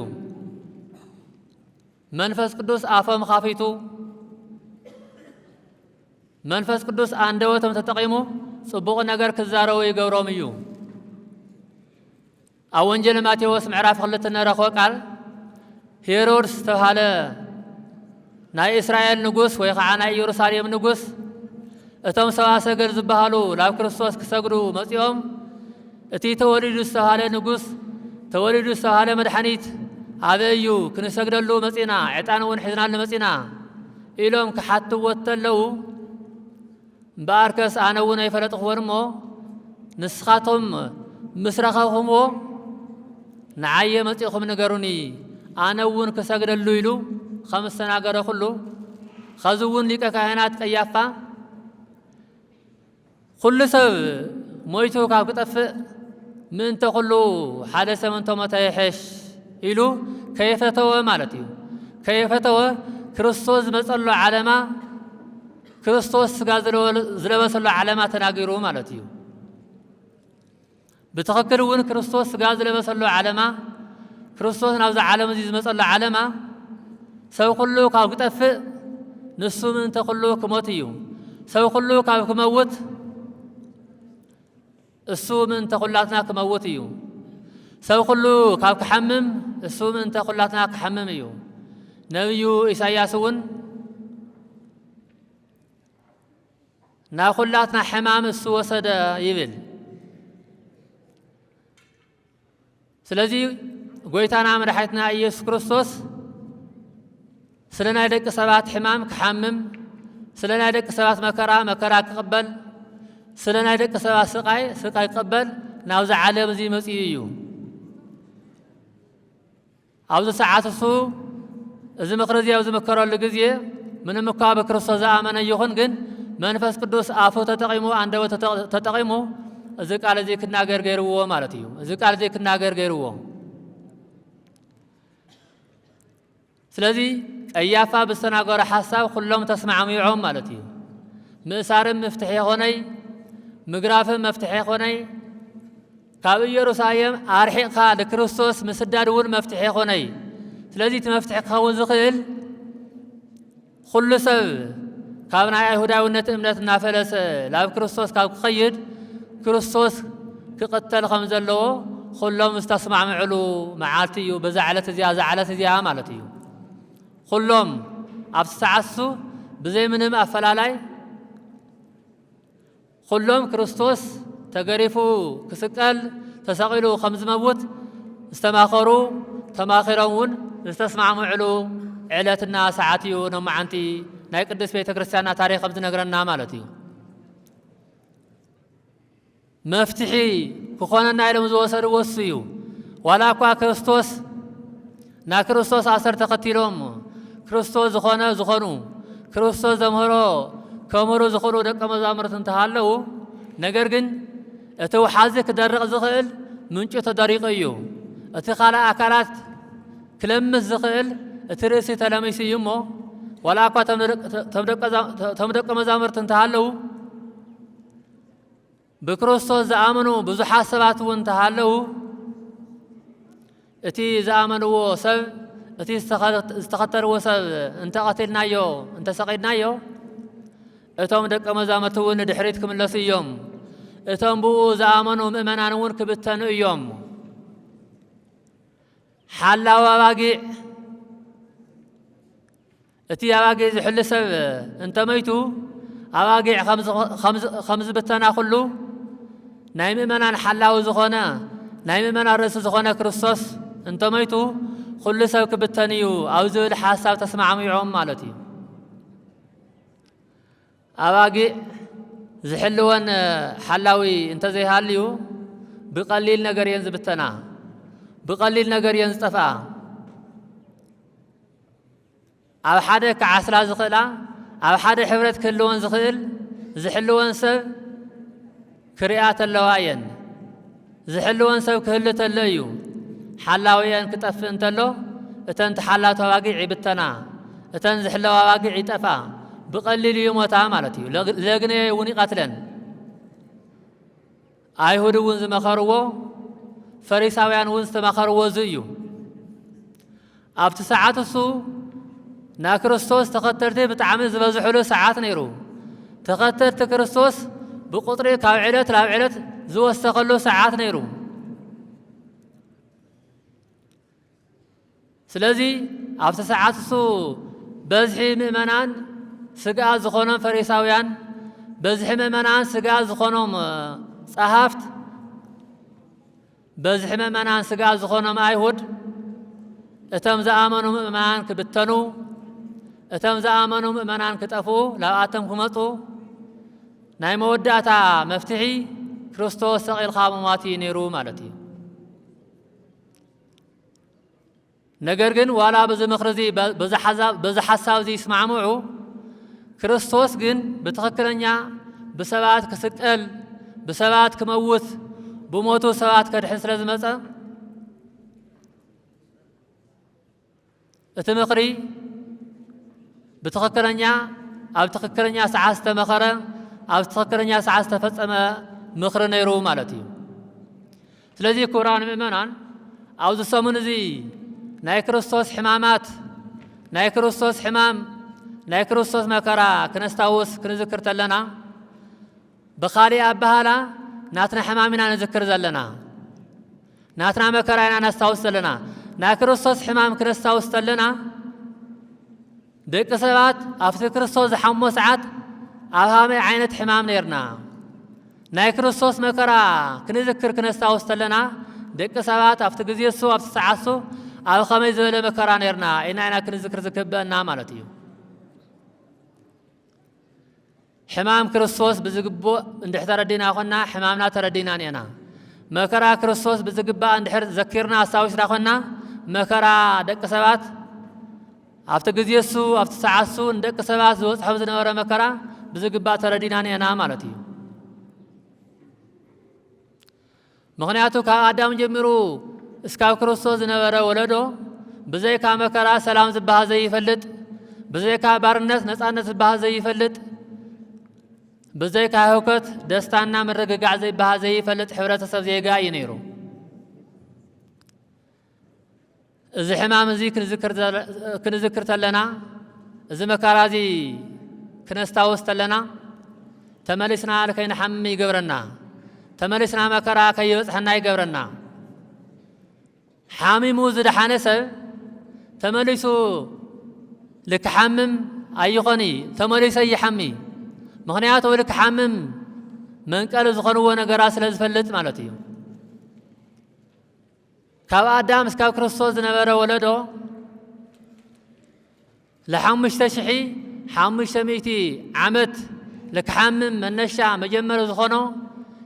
መንፈስ ቅዱስ ኣፎም ኻፊቱ መንፈስ ቅዱስ አንደበቶም ተጠቂሙ ጽቡቕ ነገር ክዛረቡ ይገብሮም እዩ ኣብ ወንጌል ማቴዎስ ምዕራፍ 2 ነረኽቦ ቃል ሄሮድስ ተባሃለ ናይ እስራኤል ንጉስ ወይ ከዓ ናይ ኢየሩሳሌም ንጉስ እቶም ሰብአ ሰገል ዝበሃሉ ላብ ክርስቶስ ክሰግዱ መጺኦም እቲ ተወሊዱ ዝተባሃለ ንጉስ ተወሊዱ ዝተባሃለ መድሓኒት ኣበይ እዩ ክንሰግደሉ መጺና ዕጣን እውን ሒዝናሉ መጺና ኢሎም ክሓትዎ ተለዉ እምበኣርከስ ኣነ እውን ኣይፈለጥኽዎን እሞ ንስኻቶም ምስ ረኸብኹምዎ ንዓየ መጺኹም ንገሩኒ ኣነ እውን ክሰግደሉ ኢሉ ከም ዝተናገረ ኩሉ ኸዚ እውን ሊቀ ካህናት ቀያፋ ኩሉ ሰብ ሞይቱ ካብ ክጠፍእ ምእንተ ኩሉ ሓደ ሰብ እንተሞተ ይሕሽ ኢሉ ከየፈተወ ማለት እዩ ከየፈተወ ክርስቶስ ዝመጸሎ ዓለማ ክርስቶስ ስጋ ዝለበሰሎ ዓለማ ተናጊሩ ማለት እዩ ብትኽክል እውን ክርስቶስ ስጋ ዝለበሰሎ ዓለማ ክርስቶስ ናብዚ ዓለም እዚ ዝመጸሎ ዓለማ ሰብ ኩሉ ካብ ክጠፍእ ንሱ ምእንተ ኩሉ ክሞት እዩ ሰብ ኩሉ ካብ ክመውት እሱ ምእንተ ኩላትና ክመውት እዩ ሰብ ኩሉ ካብ ክሓምም እሱ ምእንተ ኩላትና ክሓምም እዩ ነቢዩ ኢሳይያስ እውን ናብ ኩላትና ሕማም እሱ ወሰደ ይብል ስለዚ ጎይታና መድሓኒትና ኢየሱስ ክርስቶስ ስለ ናይ ደቂ ሰባት ሕማም ክሓምም ስለ ናይ ደቂ ሰባት መከራ ክቕበል ስለ ናይ ደቂ ሰባት ስቃይ ክቕበል ናብዚ ዓለም እዚ መጺኡ እዩ ኣብዚ ሰዓት እሱ እዚ ምኽሪ እዚ ኣብ ዝምከረሉ ግዜ ምንም እኳ ብክርስቶስ ዝኣመነ ይኹን ግን መንፈስ ቅዱስ ኣፉ ተጠቂሙ አንደበቱ ተጠቂሙ እዚ ቃል እዚ ክናገር ገይርዎ ማለት እዩ እዚ ቃል እዚ ክናገር ገይርዎ ስለዚ ቀያፋ ብዝተናገረ ሓሳብ ኩሎም ተስማዕሚዖም ማለት እዩ ምእሳርን መፍትሒ ኾነይ ምግራፍን መፍትሒ ኾነይ ካብ ኢየሩሳሌም ኣርሒቕካ ንክርስቶስ ምስዳድ እውን መፍትሒ ኾነይ ስለዚ እቲ መፍትሒ ክኸውን ዝኽእል ኩሉ ሰብ ካብ ናይ አይሁዳውነት እምነት እናፈለሰ ላብ ክርስቶስ ካብ ክኸይድ ክርስቶስ ክቕተል ከም ዘለዎ ኩሎም ዝተስማዕምዕሉ መዓልቲ እዩ በዛ ዓለት እዚኣ ማለት እዩ ኩሎም ኣብ ሰዓቱ ብዘይ ምንም ኣፈላላይ ኩሎም ክርስቶስ ተገሪፉ ክስቀል ተሰቂሉ ከም ዝመውት ዝተማኸሩ ተማኺሮም እውን ዝተስማዕምዕሉ ዕለትና ሰዓት እዩ ኖመዓንቲ ናይ ቅዱስ ቤተ ክርስቲያንና ታሪክ ከም ዝነግረና ማለት እዩ መፍትሒ ክኾነና ኢሎም ዝወሰድዎ እሱ እዩ ዋላ እኳ ክርስቶስ ና ክርስቶስ ኣሰር ተኸቲሎም ክርስቶስ ዝኾኑ ክርስቶስ ዘምህሮ ከምሩ ዝኽእሉ ደቀ መዛሙርት እንተሃለዉ ነገር ግን أتوحازي كدرق زخيل منشو تدريق أيو أتخالى أكالات كلمس زخيل أترسي تلاميسي يمو ولا أقوى تمدق مزامر تنتهالو بكريستوس زآمنو بزو حاسبات وانتهالو اتي زآمنو سب اتي استخطر وسب انت قتلنا يو انت سقيدنا يو اتوم دق مزامرتو ندحريتكم اللسي يوم اتوم بو زآمنو مؤمنانون كبتنو يوم حالا وواقع اتي أواقع زحل سب انت ميتو أواقع خمز بتنا خلو نايم منان حلاو زخونا نايم منان رس زخونا كريستوس انت ميتو خل سب كبتنيو أو زول حاسب تسمع ميعوم مالتي أواقع زحلوان حلاوي انت زي هاليو بقليل نجار ينز بتنا بقليل نجار ينز تفا أو حدا كعسلا زخلا أو حدا حبرت كلون زخيل زحلوان سب كريات اللواين زحلوان سب كهلة الليو حلاويان كتف انتلو اتنت حلات واقع عبتنا اتن زحلوا واقع عتفا بقليل يومتا مالتي لغني وني قتلن ايهود ونز مخرو فريساويان ونز مخرو زيو ابت ساعات السو نا كريستوس تخطرتي بتعامل زبزحلو ساعات نيرو تخطرت كريستوس بقطري كاب علت لاب علت زو استقلو ساعات نيرو سلازي ابت ساعات السو بزحي مؤمنان سقا زخونم فريساويان بزحي مؤمنان سقا زخونم صحافت بزحي مؤمنان سقا زخونم ايهود اتم زامنو مؤمنان كبتنو اتم زامنو مؤمنان كطفو لااتم كمطو ناي موداتا مفتحي كريستوس سقيل خامماتي نيرو مالتي ነገር ግን ዋላ በዘመخرዚ በዘሐሳብ ዚ ይስማዕምዑ ክርስቶስ ግን በትክክለኛ በሰባት ከስቀል በሰባት ከመውት በሞቱ ሰባት ከድሕን ስለዝመጸ እቲ ምኽሪ በትክክለኛ ኣብ ትክክለኛ ሰዓት ዝተመኸረ ኣብ ትክክለኛ ሰዓት ዝተፈጸመ ምኽሪ ነይሩ ማለት እዩ። ስለዚህ ክቡራን ምእመናን ኣብዚ ሰሙን እዚ ናይ ክርስቶስ ሕማማት ናይ ክርስቶስ ሕማም ናይ ክርስቶስ መከራ ክነስታውስ ክንዝክር ተለና ብኻሊእ ኣባሃላ ናትና ሕማም ኢና ንዝክር ዘለና ናትና መከራ ኢና ነስታውስ ዘለና ናይ ክርስቶስ ሕማም ክነስታውስ ተለና ደቂ ሰባት ኣብቲ ክርስቶስ ዝሓሞ ሰዓት ኣብ ሃመይ ዓይነት ሕማም ነርና ናይ ክርስቶስ መከራ ክንዝክር ክነስታውስ ተለና ደቂ ሰባት ኣብቲ ግዜ እሱ ኣብቲ ሰዓት እሱ ኣብ ከመይ ዝበለ መከራ ነርና ኢና ክንዝክር ዝግበአና ማለት እዩ። ሕማም ክርስቶስ ብዝግቡእ እንድሕር ተረዲና ኮና ሕማምና ተረዲና ኔና መከራ ክርስቶስ ብዝግባእ እንድሕር ዘኪርና ኣስታዊስና ኮና መከራ ደቂ ሰባት ኣብቲ ግዜ እሱ ኣብቲ ሰዓት እሱ ንደቂ ሰባት ዝበፅሖም ዝነበረ መከራ ብዝግባእ ተረዲና ኔና ማለት እዩ። ምክንያቱ ካብ ኣዳም ጀሚሩ እስካብ ክርስቶስ ዝነበረ ወለዶ ብዘይካ መከራ ሰላም ዝበሃል ዘይፈልጥ ብዘይካ ባርነት ነፃነት ዝበሃል ዘይፈልጥ ብዘይካ ህውከት ደስታና ምርግጋዕ ዘይበሃል ዘይፈልጥ ሕብረተሰብ ዜጋ እዩ ነይሩ። እዚ ሕማም እዚ ክንዝክር ተለና እዚ መከራ እዚ ክነስታውስ ተለና ተመሊስና ከይንሓሚ ይገብረና ተመሊስና መከራ ከይበፅሐና ይገብረና። ሓሚሙ ዝደሓነ ሰብ ተመሊሱ ልክሓምም ኣይኾኒ ተመሊሰ ይሓሚ ምክንያቱ ልክሓምም መንቀል ዝኾንዎ ነገራት ስለ ዝፈልጥ ማለት እዩ። ካብ ኣዳም እስካብ ክርስቶስ ዝነበረ ወለዶ ለ5500 ዓመት ልክሓምም መነሻ መጀመሪ ዝኾኖ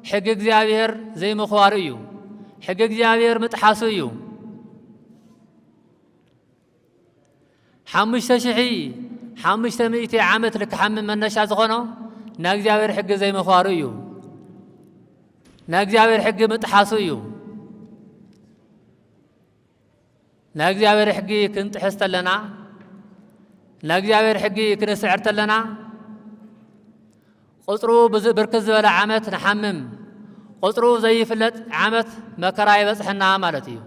ሕጊ እግዚኣብሔር ዘይምኽባሩ እዩ። ሕጊ እግዚኣብሔር ምጥሓሱ እዩ። 5500 ዓመት ልክሓምም መነሻ ዝኾኖ ናይ እግዚኣብሔር ሕጊ ዘይምኽባሩ እዩ። ناجزاوير حق متحاسيو ناجزاوير حقي كنت حست لنا ناجزاوير حقي كنت سعرت لنا قطرو بركز ولا عامت نحمم قطرو زي فلت عامت مكراي بصحنا مالتي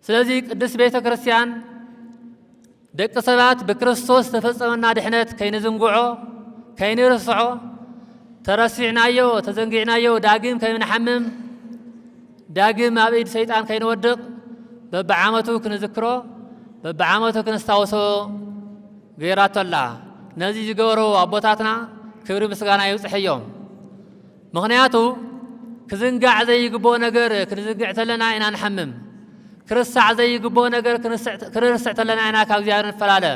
سلازي قدس بيت كريستيان دق سبات بكريستوس تفصمنا دحنت كاين زنقعو كاين رسعو ترسعنايو تزنقعنايو داقم كاين نحمم داقم ابيد شيطان كاين ودق ببعامتو كنذكرو ببعامتو كنستاوسو غيرات الله نزي جغورو ابوتاتنا كبر مسغانا يوصحيوم مغنياتو كزنقع زي يقبو نجر كنزنقع تلنا اينا نحمم كرسع زي يقبو نجر كرسع تلنا اينا كاغزيار نفلاله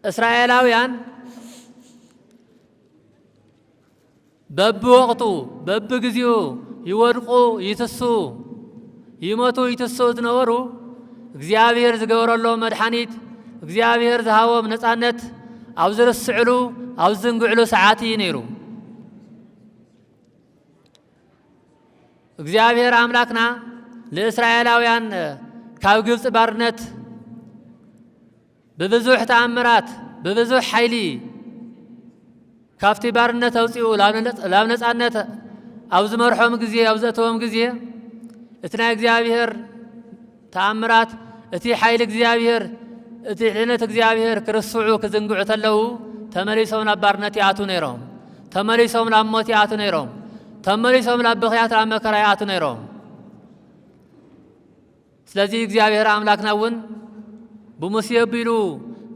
اسرائيلاويان بب وقتو بب غزيو يورقو يتسو يموتو يتسو زنورو እግዚአብሔር ዝገበረሎ መድኃኒት እግዚአብሔር ዝሃቦም ነፃነት ኣብ ዝርስዕሉ ኣብ ዝንግዕሉ ሰዓት እዩ ነይሩ እግዚአብሔር አምላክና ለእስራኤላውያን ካብ ግብፅ ባርነት በብዙሕ ተአምራት በብዙሕ ኃይሊ ካብቲ ባርነት አውፂኡ ላብ ነፃነት ኣብ ዝመርሖም ጊዜ ኣብ ዘእተዎም ጊዜ እቲ ናይ እግዚአብሔር ተአምራት እቲ ኃይል እግዚአብሔር እቲ ዕነት እግዚአብሔር ክርስዑ ክዝንግዑ ተለው ተመሊሶም ናብ ባርነት ያቱ ነይሮም ተመሊሶም ናብ ሞት ያቱ ነይሮም ተመሊሶም ናብ በኺያት ናብ መከራ ያቱ ነይሮም ስለዚህ እግዚአብሔር አምላክና እውን ብሙሴ ቢሉ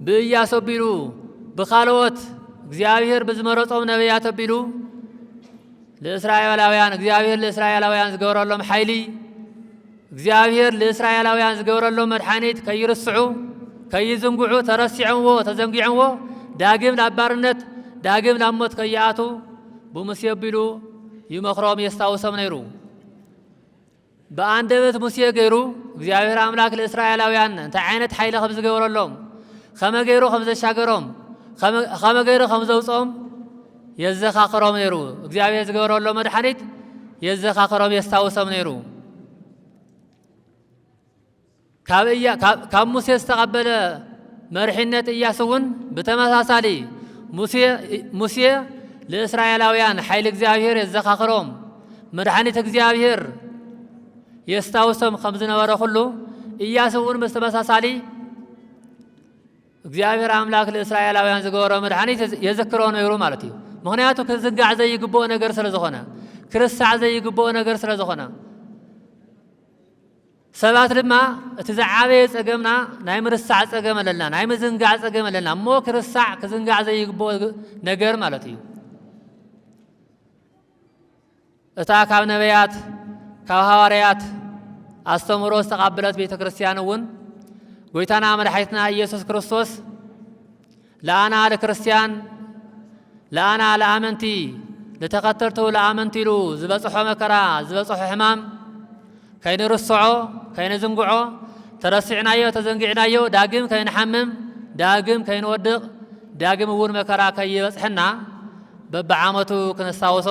በኢያሱ ቢሉ በኻልኦት እግዚአብሔር በዝመረጾም ነቢያት ቢሉ ለእስራኤላውያን እግዚአብሔር ለእስራኤላውያን ዝገበረሎም ኃይሊ እግዚአብሔር ለእስራኤላውያን ዝገበረሎም መድኃኒት ከይርስዑ ከይዝንጉዑ ተረሲዕዎ ተዘንጊዕዎ ዳግም ናብ ባርነት ዳግም ናብ ሞት ከይኣቱ ብሙሴ ቢሉ ይመኽሮም የስታውሶም ነይሩ በአንደበት ሙሴ ገይሩ እግዚአብሔር አምላክ ለእስራኤላውያን እንታይ ዓይነት ኃይሊ ከም ዝገበረሎም ከመ ገይሩ ከም ዘሻገሮም ከመ ገይሩ ከም ዘውፆም የዘኻኽሮም ነይሩ እግዚአብሔር ዝገበረሎም መድኃኒት የዘኻኽሮም የስታውሶም ነይሩ ካብ ሙሴ ዝተቐበለ መርሒነት ኢያሱ እውን ብተመሳሳሊ ሙሴ ለእስራኤላውያን ኃይሊ እግዚአብሔር የዘኻኽሮም መድኃኒት እግዚአብሔር የስታውሶም ከም ዝነበረ ኩሉ ኢያሱ እውን ብተመሳሳሊ እግዚአብሔር አምላክ ለእስራኤላውያን ዝገበሮ መድኃኒት የዘክሮ ነይሩ ማለት እዩ ምክንያቱ ክዝንጋዕ ዘይግብኦ ነገር ስለ ዝኾነ ክርስሳዕ ዘይግብኦ ነገር ስለ ዝኾነ ሰባት ድማ እቲ ዝዓበየ ፀገምና ናይ ምርሳዕ ፀገም ኣለና ናይ ምዝንጋዕ ፀገም ኣለና እሞ ክርስሳዕ ክዝንጋዕ ዘይግብኦ ነገር ማለት እዩ እታ ካብ ነቢያት ካብ ሃዋርያት አስተምሮ ዝተቐበለት ቤተ ክርስቲያን እውን ጎይታና መድኃኒትና ኢየሱስ ክርስቶስ ለአና ለክርስቲያን ለአና ለአመንቲ ለተኸተልቱ ለአመንቲ ኢሉ ዝበፅሖ መከራ ዝበፅሖ ሕማም ከይንርስዖ ከይንዝንጉዖ ተረሲዕናዮ ተዘንጊዕናዮ ዳግም ከይንሓምም ዳግም ከይንወድቕ ዳግም እውን መከራ ከይበፅሕና በብዓመቱ ክንስታውሶ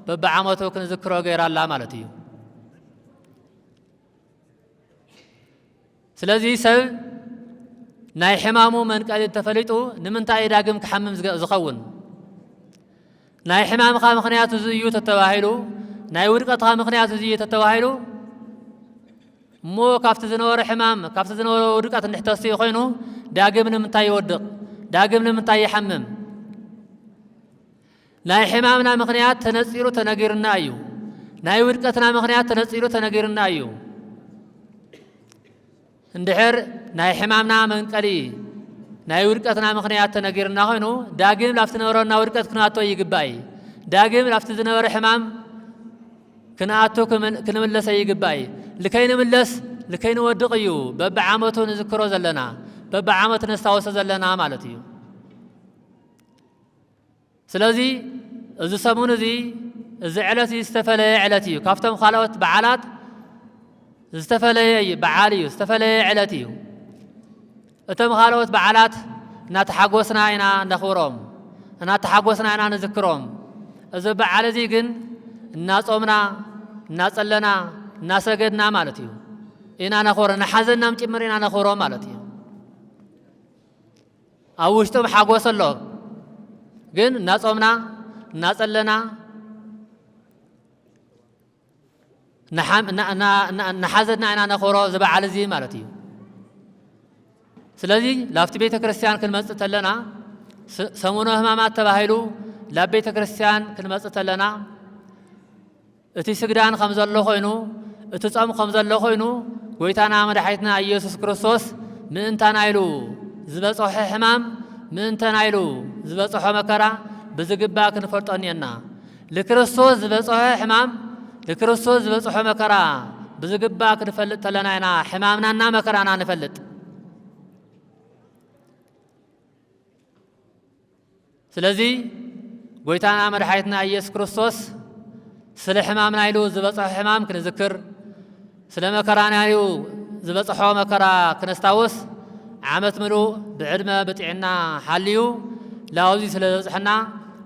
በብዓመቱ ክንዝክሮ ገይራላ ማለት እዩ ስለዚህ ሰብ ናይ ሕማሙ መንቀሊ ተፈሊጡ ንምንታይ ዳግም ክሓምም ዝኸውን ናይ ሕማምኻ ምኽንያት እዚ እዩ ተተባሂሉ ናይ ውድቀትኻ ምኽንያት እዚ እዩ ተተባሂሉ እሞ ካብቲ ዝነበረ ሕማም ካብቲ ዝነበረ ውድቀት እንድሕተስኡ ኮይኑ ዳግም ንምንታይ ይወድቕ ዳግም ንምንታይ ይሓምም ናይ ሕማምና ምኽንያት ተነፂሩ ተነጊርና እዩ ናይ ውድቀትና ምኽንያት ተነፂሩ ተነጊርና እዩ እንድሕር ናይ ሕማምና መንቀሊ ናይ ውድቀትና ምኽንያት ተነጊርና ኮይኑ ዳግም ላፍቲ ነበረና ውድቀት ክንኣቶ ይግባእ ዳግም ላፍቲ ዝነበረ ሕማም ክንኣቶ ክንምለሰ ይግባእ ልከይንምለስ ልከይንወድቕ እዩ በብዓመቱ ንዝክሮ ዘለና በብዓመቱ ነስታወሰ ዘለና ማለት እዩ ስለዚ እዚ ሰሙን እዚ እዚ ዕለት ዝተፈለየ ዕለት እዩ ካብቶም ካልኦት በዓላት ዝተፈለየ በዓል እዩ ዝተፈለየ ዕለት እዩ እቶም ካልኦት በዓላት እናተሓጎስና ኢና ነኽብሮም እናተሓጎስና ኢና ንዝክሮም إذا بعد ذيكن الناس أمنا الناس لنا الناس سجدنا مالتيو إن أنا خورا نحزننا متمرين أنا خورا مالتيو أوشتم حقوس الله جن الناس أمنا الناس لنا نحزننا إن أنا خورا زبا على زي مالتيو سلذي لافت بيت كريستيان كلمة تلنا سمونه همامات تباهيلو لا بيت كريستيان كلمة تلنا اتي سجدان خمز الله خوينو اتصام خمز الله خوينو ويتانا مدحيتنا يسوع كريستوس من تنايلو زبصح حمام من تنايلو زبصح مكرا بزغبا كنفرطنينا لكريستوس زبصح حمام لكريستوس زبصح مكرا بزغبا كنفلط تلناينا حمامنا مكرانا نفلط سلازي ويتانا مدحيتنا يسوع كريستوس سل حمام نايلو زبصح حمام كنذكر سل مكرا نايلو زبصح مكرا كنستاوس عامت ملو بعدمه بطعنا حاليو لاوزي سلازحنا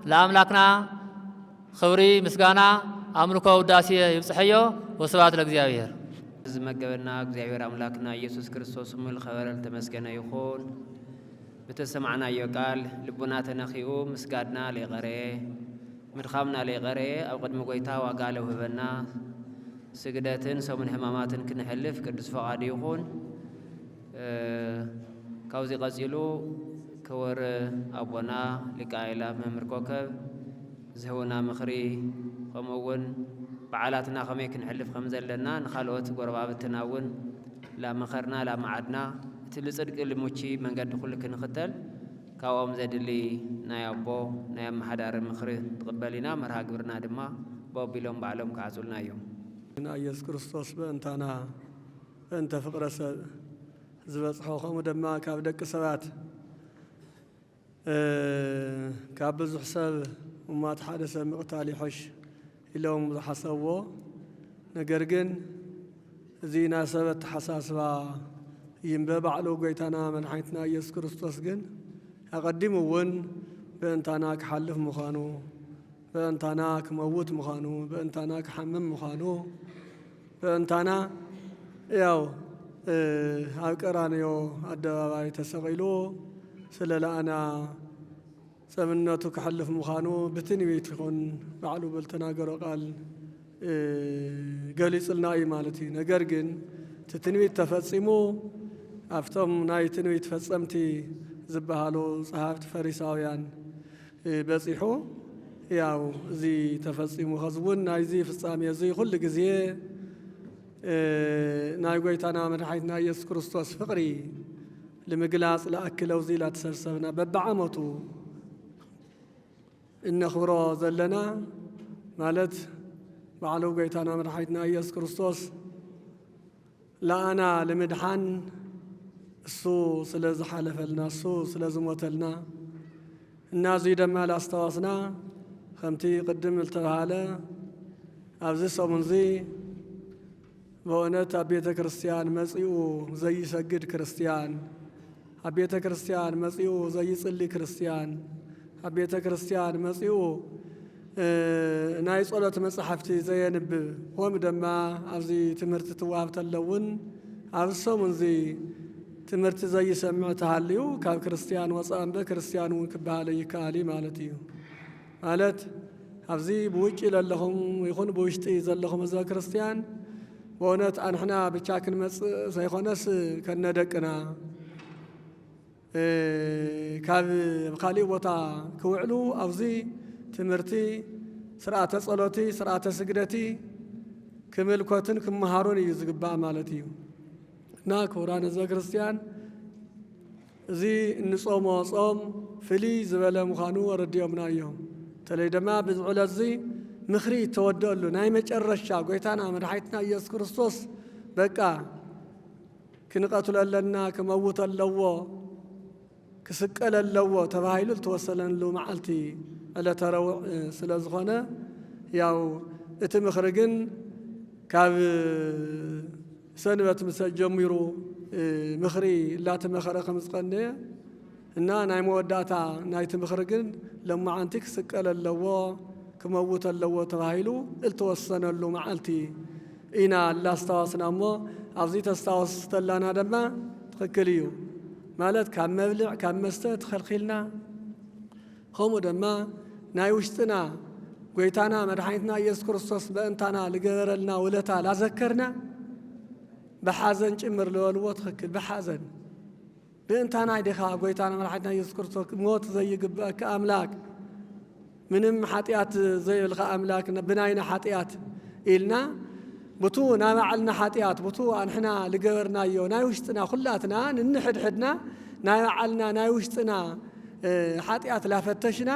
لاملاكنا خوري مسغانا املكو وداسي يبصحيو وسبات لእግዚአብሔር زمجبنا እግዚአብሔር አምላክና ኢየሱስ ክርስቶስ ሙሉ ኸበረ ተመስገነ ይሁን بتسمعنا يقال لبنا تنخيو مسجدنا لغري مدخامنا لغري أو قد مقيتا وقاله هبنا سجدتين سومن همامات كنحلف قدس فقادي يخون كوزي قزيلو كور أبونا لقائلة مهمر كوكب زهونا مخري خمون بعالاتنا خمي كنحلف خمزة لنا نخالوت قربابتنا ون لا مخرنا لا معدنا تلصدق لموشي من قد كل كنختل كاوم زدلي نايابو نايم حدار مخري تقبلنا مرها قبرنا دما بابيلهم بعلم كعزولنا يوم ኢየሱስ ክርስቶስ በእንታና እንተ ፍቅረሰ ዝበጽሖ ደማ ካብ ደቂ ሰባት ካብ ብዙሕ ሰብ እማት ሓደ ሰብ ምቕታል ይሖሽ ኢሎም ዝሓሰብዎ ነገር ግን እዚ ናሰበት ተሓሳስባ ينبع قيتنا من حيثنا يسوع كريستوس جن أقدم ون بأنتنا كحلف مخانو بأنتنا كموت مخانو بأنتنا كحمم مخانو بأنتنا ياو هاكرانيو الدواء تسغيلو سللا أنا سمنتو كحلف مخانو بتنويت يكون بعلو بالتناقر قال قاليس الناي مالتي نجرجن تتنويت تفصمو أفتم ناي تنويت فصمتي زبهالو صحابة فريساويان بصيحو ياو زي تفصمو خزون ناي زي فصامي زي كل جزيه ناي قويتانا من حيثنا يسوع كريستوس فقري لمجلاس لأكلو زي لا تسرسبنا ببعمتو إن خبرا زلنا مالت بعلو قويتانا من حيثنا يسوع كريستوس لا أنا لمدحان السو سلز حلفلنا السو سلز موتلنا الناس يدمع لاستواسنا خمتي قدم التهالة أبزي صمنزي بونت أبيت كريستيان مسيو زي سجد كريستيان أبيت كريستيان مسيو زي صلي كريستيان أبيت كريستيان مسيو نايس قلت مصحفتي زي نب هم دما أبزي تمرت تواب تلون أبصو منزي تمرت زي سمعتها ليو كاب كريستيان وصام بكريستيان ونكبالي كالي مالتيو مالت أبزي بوجي لهم ويخون بوجتي زلهم زي كريستيان وونت أنحنا بشاكل مس سيخونس كندقنا كاب خالي وطا كوعلو أبزي تمرتي سرعة صلاتي سرعة سجدتي كمل كوتن كم مهارون يزقبا مالتيو ناك وران زي كريستيان زي نصوم وصوم فلي زبالة مخانو ورديهم نايهم تلي دما بزعول زي مخري تودلو ناي مجرشا قويتانا من حيثنا يسوع كريستوس بقى كنقاتل لنا كموت اللو كسقل اللو تبايلو توصلن له معلتي ألا ترى سلازخنا ياو اتمخرجن كاب سنوات مسجميرو مخري لا تمخر خمس قنية إننا ناي موداتا ناي تمخرجن لما عنتك سقل اللوا ክመውት ኣለዎ ተባሂሉ እልተወሰነሉ መዓልቲ ኢና ላስታወስና እሞ ኣብዚ ተስታወስ ተላና ድማ ትክክል እዩ ማለት ካብ መብልዕ ካብ መስተ ተኸልኺልና ከምኡ ድማ ናይ ውሽጥና ጎይታና መድኃኒትና ኢየሱስ ክርስቶስ በእንታና ልገበረልና ውለታ ላዘከርና بحزن ጭምር ለወልዎ ትክክል بحزن በእንታና ይደኻ ጎይታና መድኃኒትና ኢየሱስ ክርስቶስ ሞት ዘይግበአካ አምላክ ምንም ኃጢአት ዘይብልኻ አምላክ ብናይና ኃጢአት ኢልና بتو نابعلنا حاتيات بتو أنحنا لجبرنا يو نايوشتنا خلاتنا ننحدنا نابعلنا نايوشتنا حاتيات لا فتشنا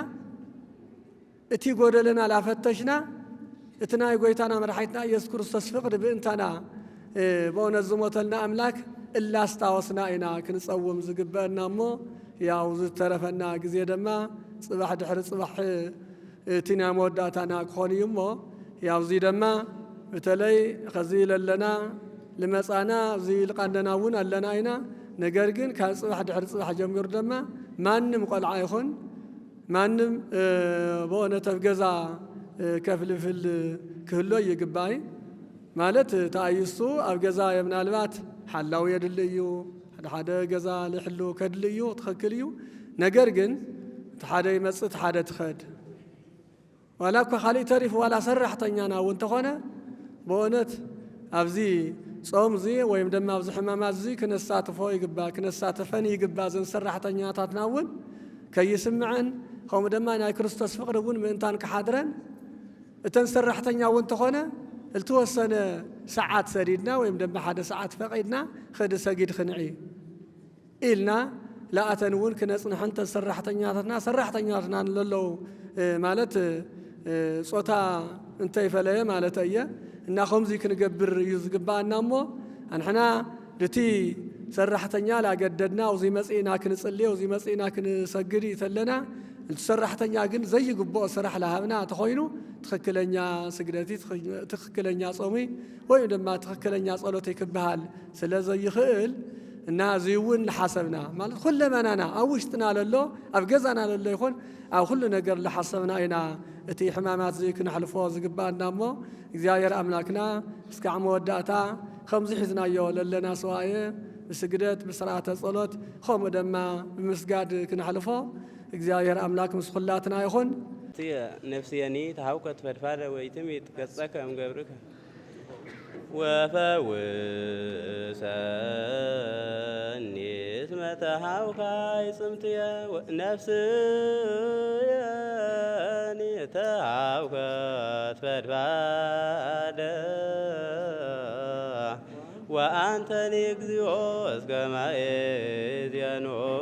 اتي قولنا لا فتشنا اتنا يقويتنا مرحيتنا يذكر استصفقد بانتنا بون الزموتلنا أملاك إلا استاوسنا إنا كنصوم زقبنا مو ياو زترفنا قزيدا ما صباح دحر صباح تنا موداتنا كخوني يمو ياو زيدا ما بتلي خزيل لنا لمصانا زي لقندنا ون لنا هنا نجرجن كان صباح دحر صباح جمير دما مانم قلع يخون مانم بونه تفجزا كفل في كله يقباي مالت تايسو ابجزا يمن البات حلاو يدليو حدا جزا لحلو كدليو تخكليو نجرجن حدا يمصت حدا تخد ولا خالي تعرف ولا سرحتنيانا وانت خونه بونت أبزي صوم زي ويم دم أبزي حمامات زي كنسات فوق يقبا كنسات فني يقبا زين سرحتنيا تتناول كي يسمعن هم دم أنا كريستوس فقربون من تان كحضرن تنسرحتنيا وانت خونه التوسن ساعات سريدنا ويم دم حدا ساعات فقيدنا خد سجيد خنعي إلنا لا أتنون كناس نحن تسرحتنيا تنا سرحتنيا تنا للو مالت صوتا انتي فلايا مالت أيه إن خمزي كنجبر يزقبنا مو أنحنا دتي سرحتنيا لا جددنا وزي مسئنا كنصلي وزي مسئنا كنسجري ثلنا سرحتنيا جن زي جبوا سرح لها بنا تخينو تخكلنيا سجدتي تخكلنيا صومي ويندما تخكلنيا صلوتي كبهال سلازي يخيل الناس يون لحسبنا مال كل ما أنا أوشتنا لله أبجزنا لله يكون أو كل نجر لحسبنا إنا تي حمامات زي كنا حلفوا زقبنا مو إزاير أملاكنا سكعم وداتا خمس حزنا يول لنا سواية بسجدت بصلاة الصلاة خم دما بمسجد كنا حلفوا إزاير أملاك مسخلاتنا يكون تي نفسيني تهاوكت فرفارة ويتم يتكسك أم جبرك وفوسني اسمة تهاوكا يسمتيا نفسيني تهاوكا فرفارة وأنت نكزيوس كما إذيانو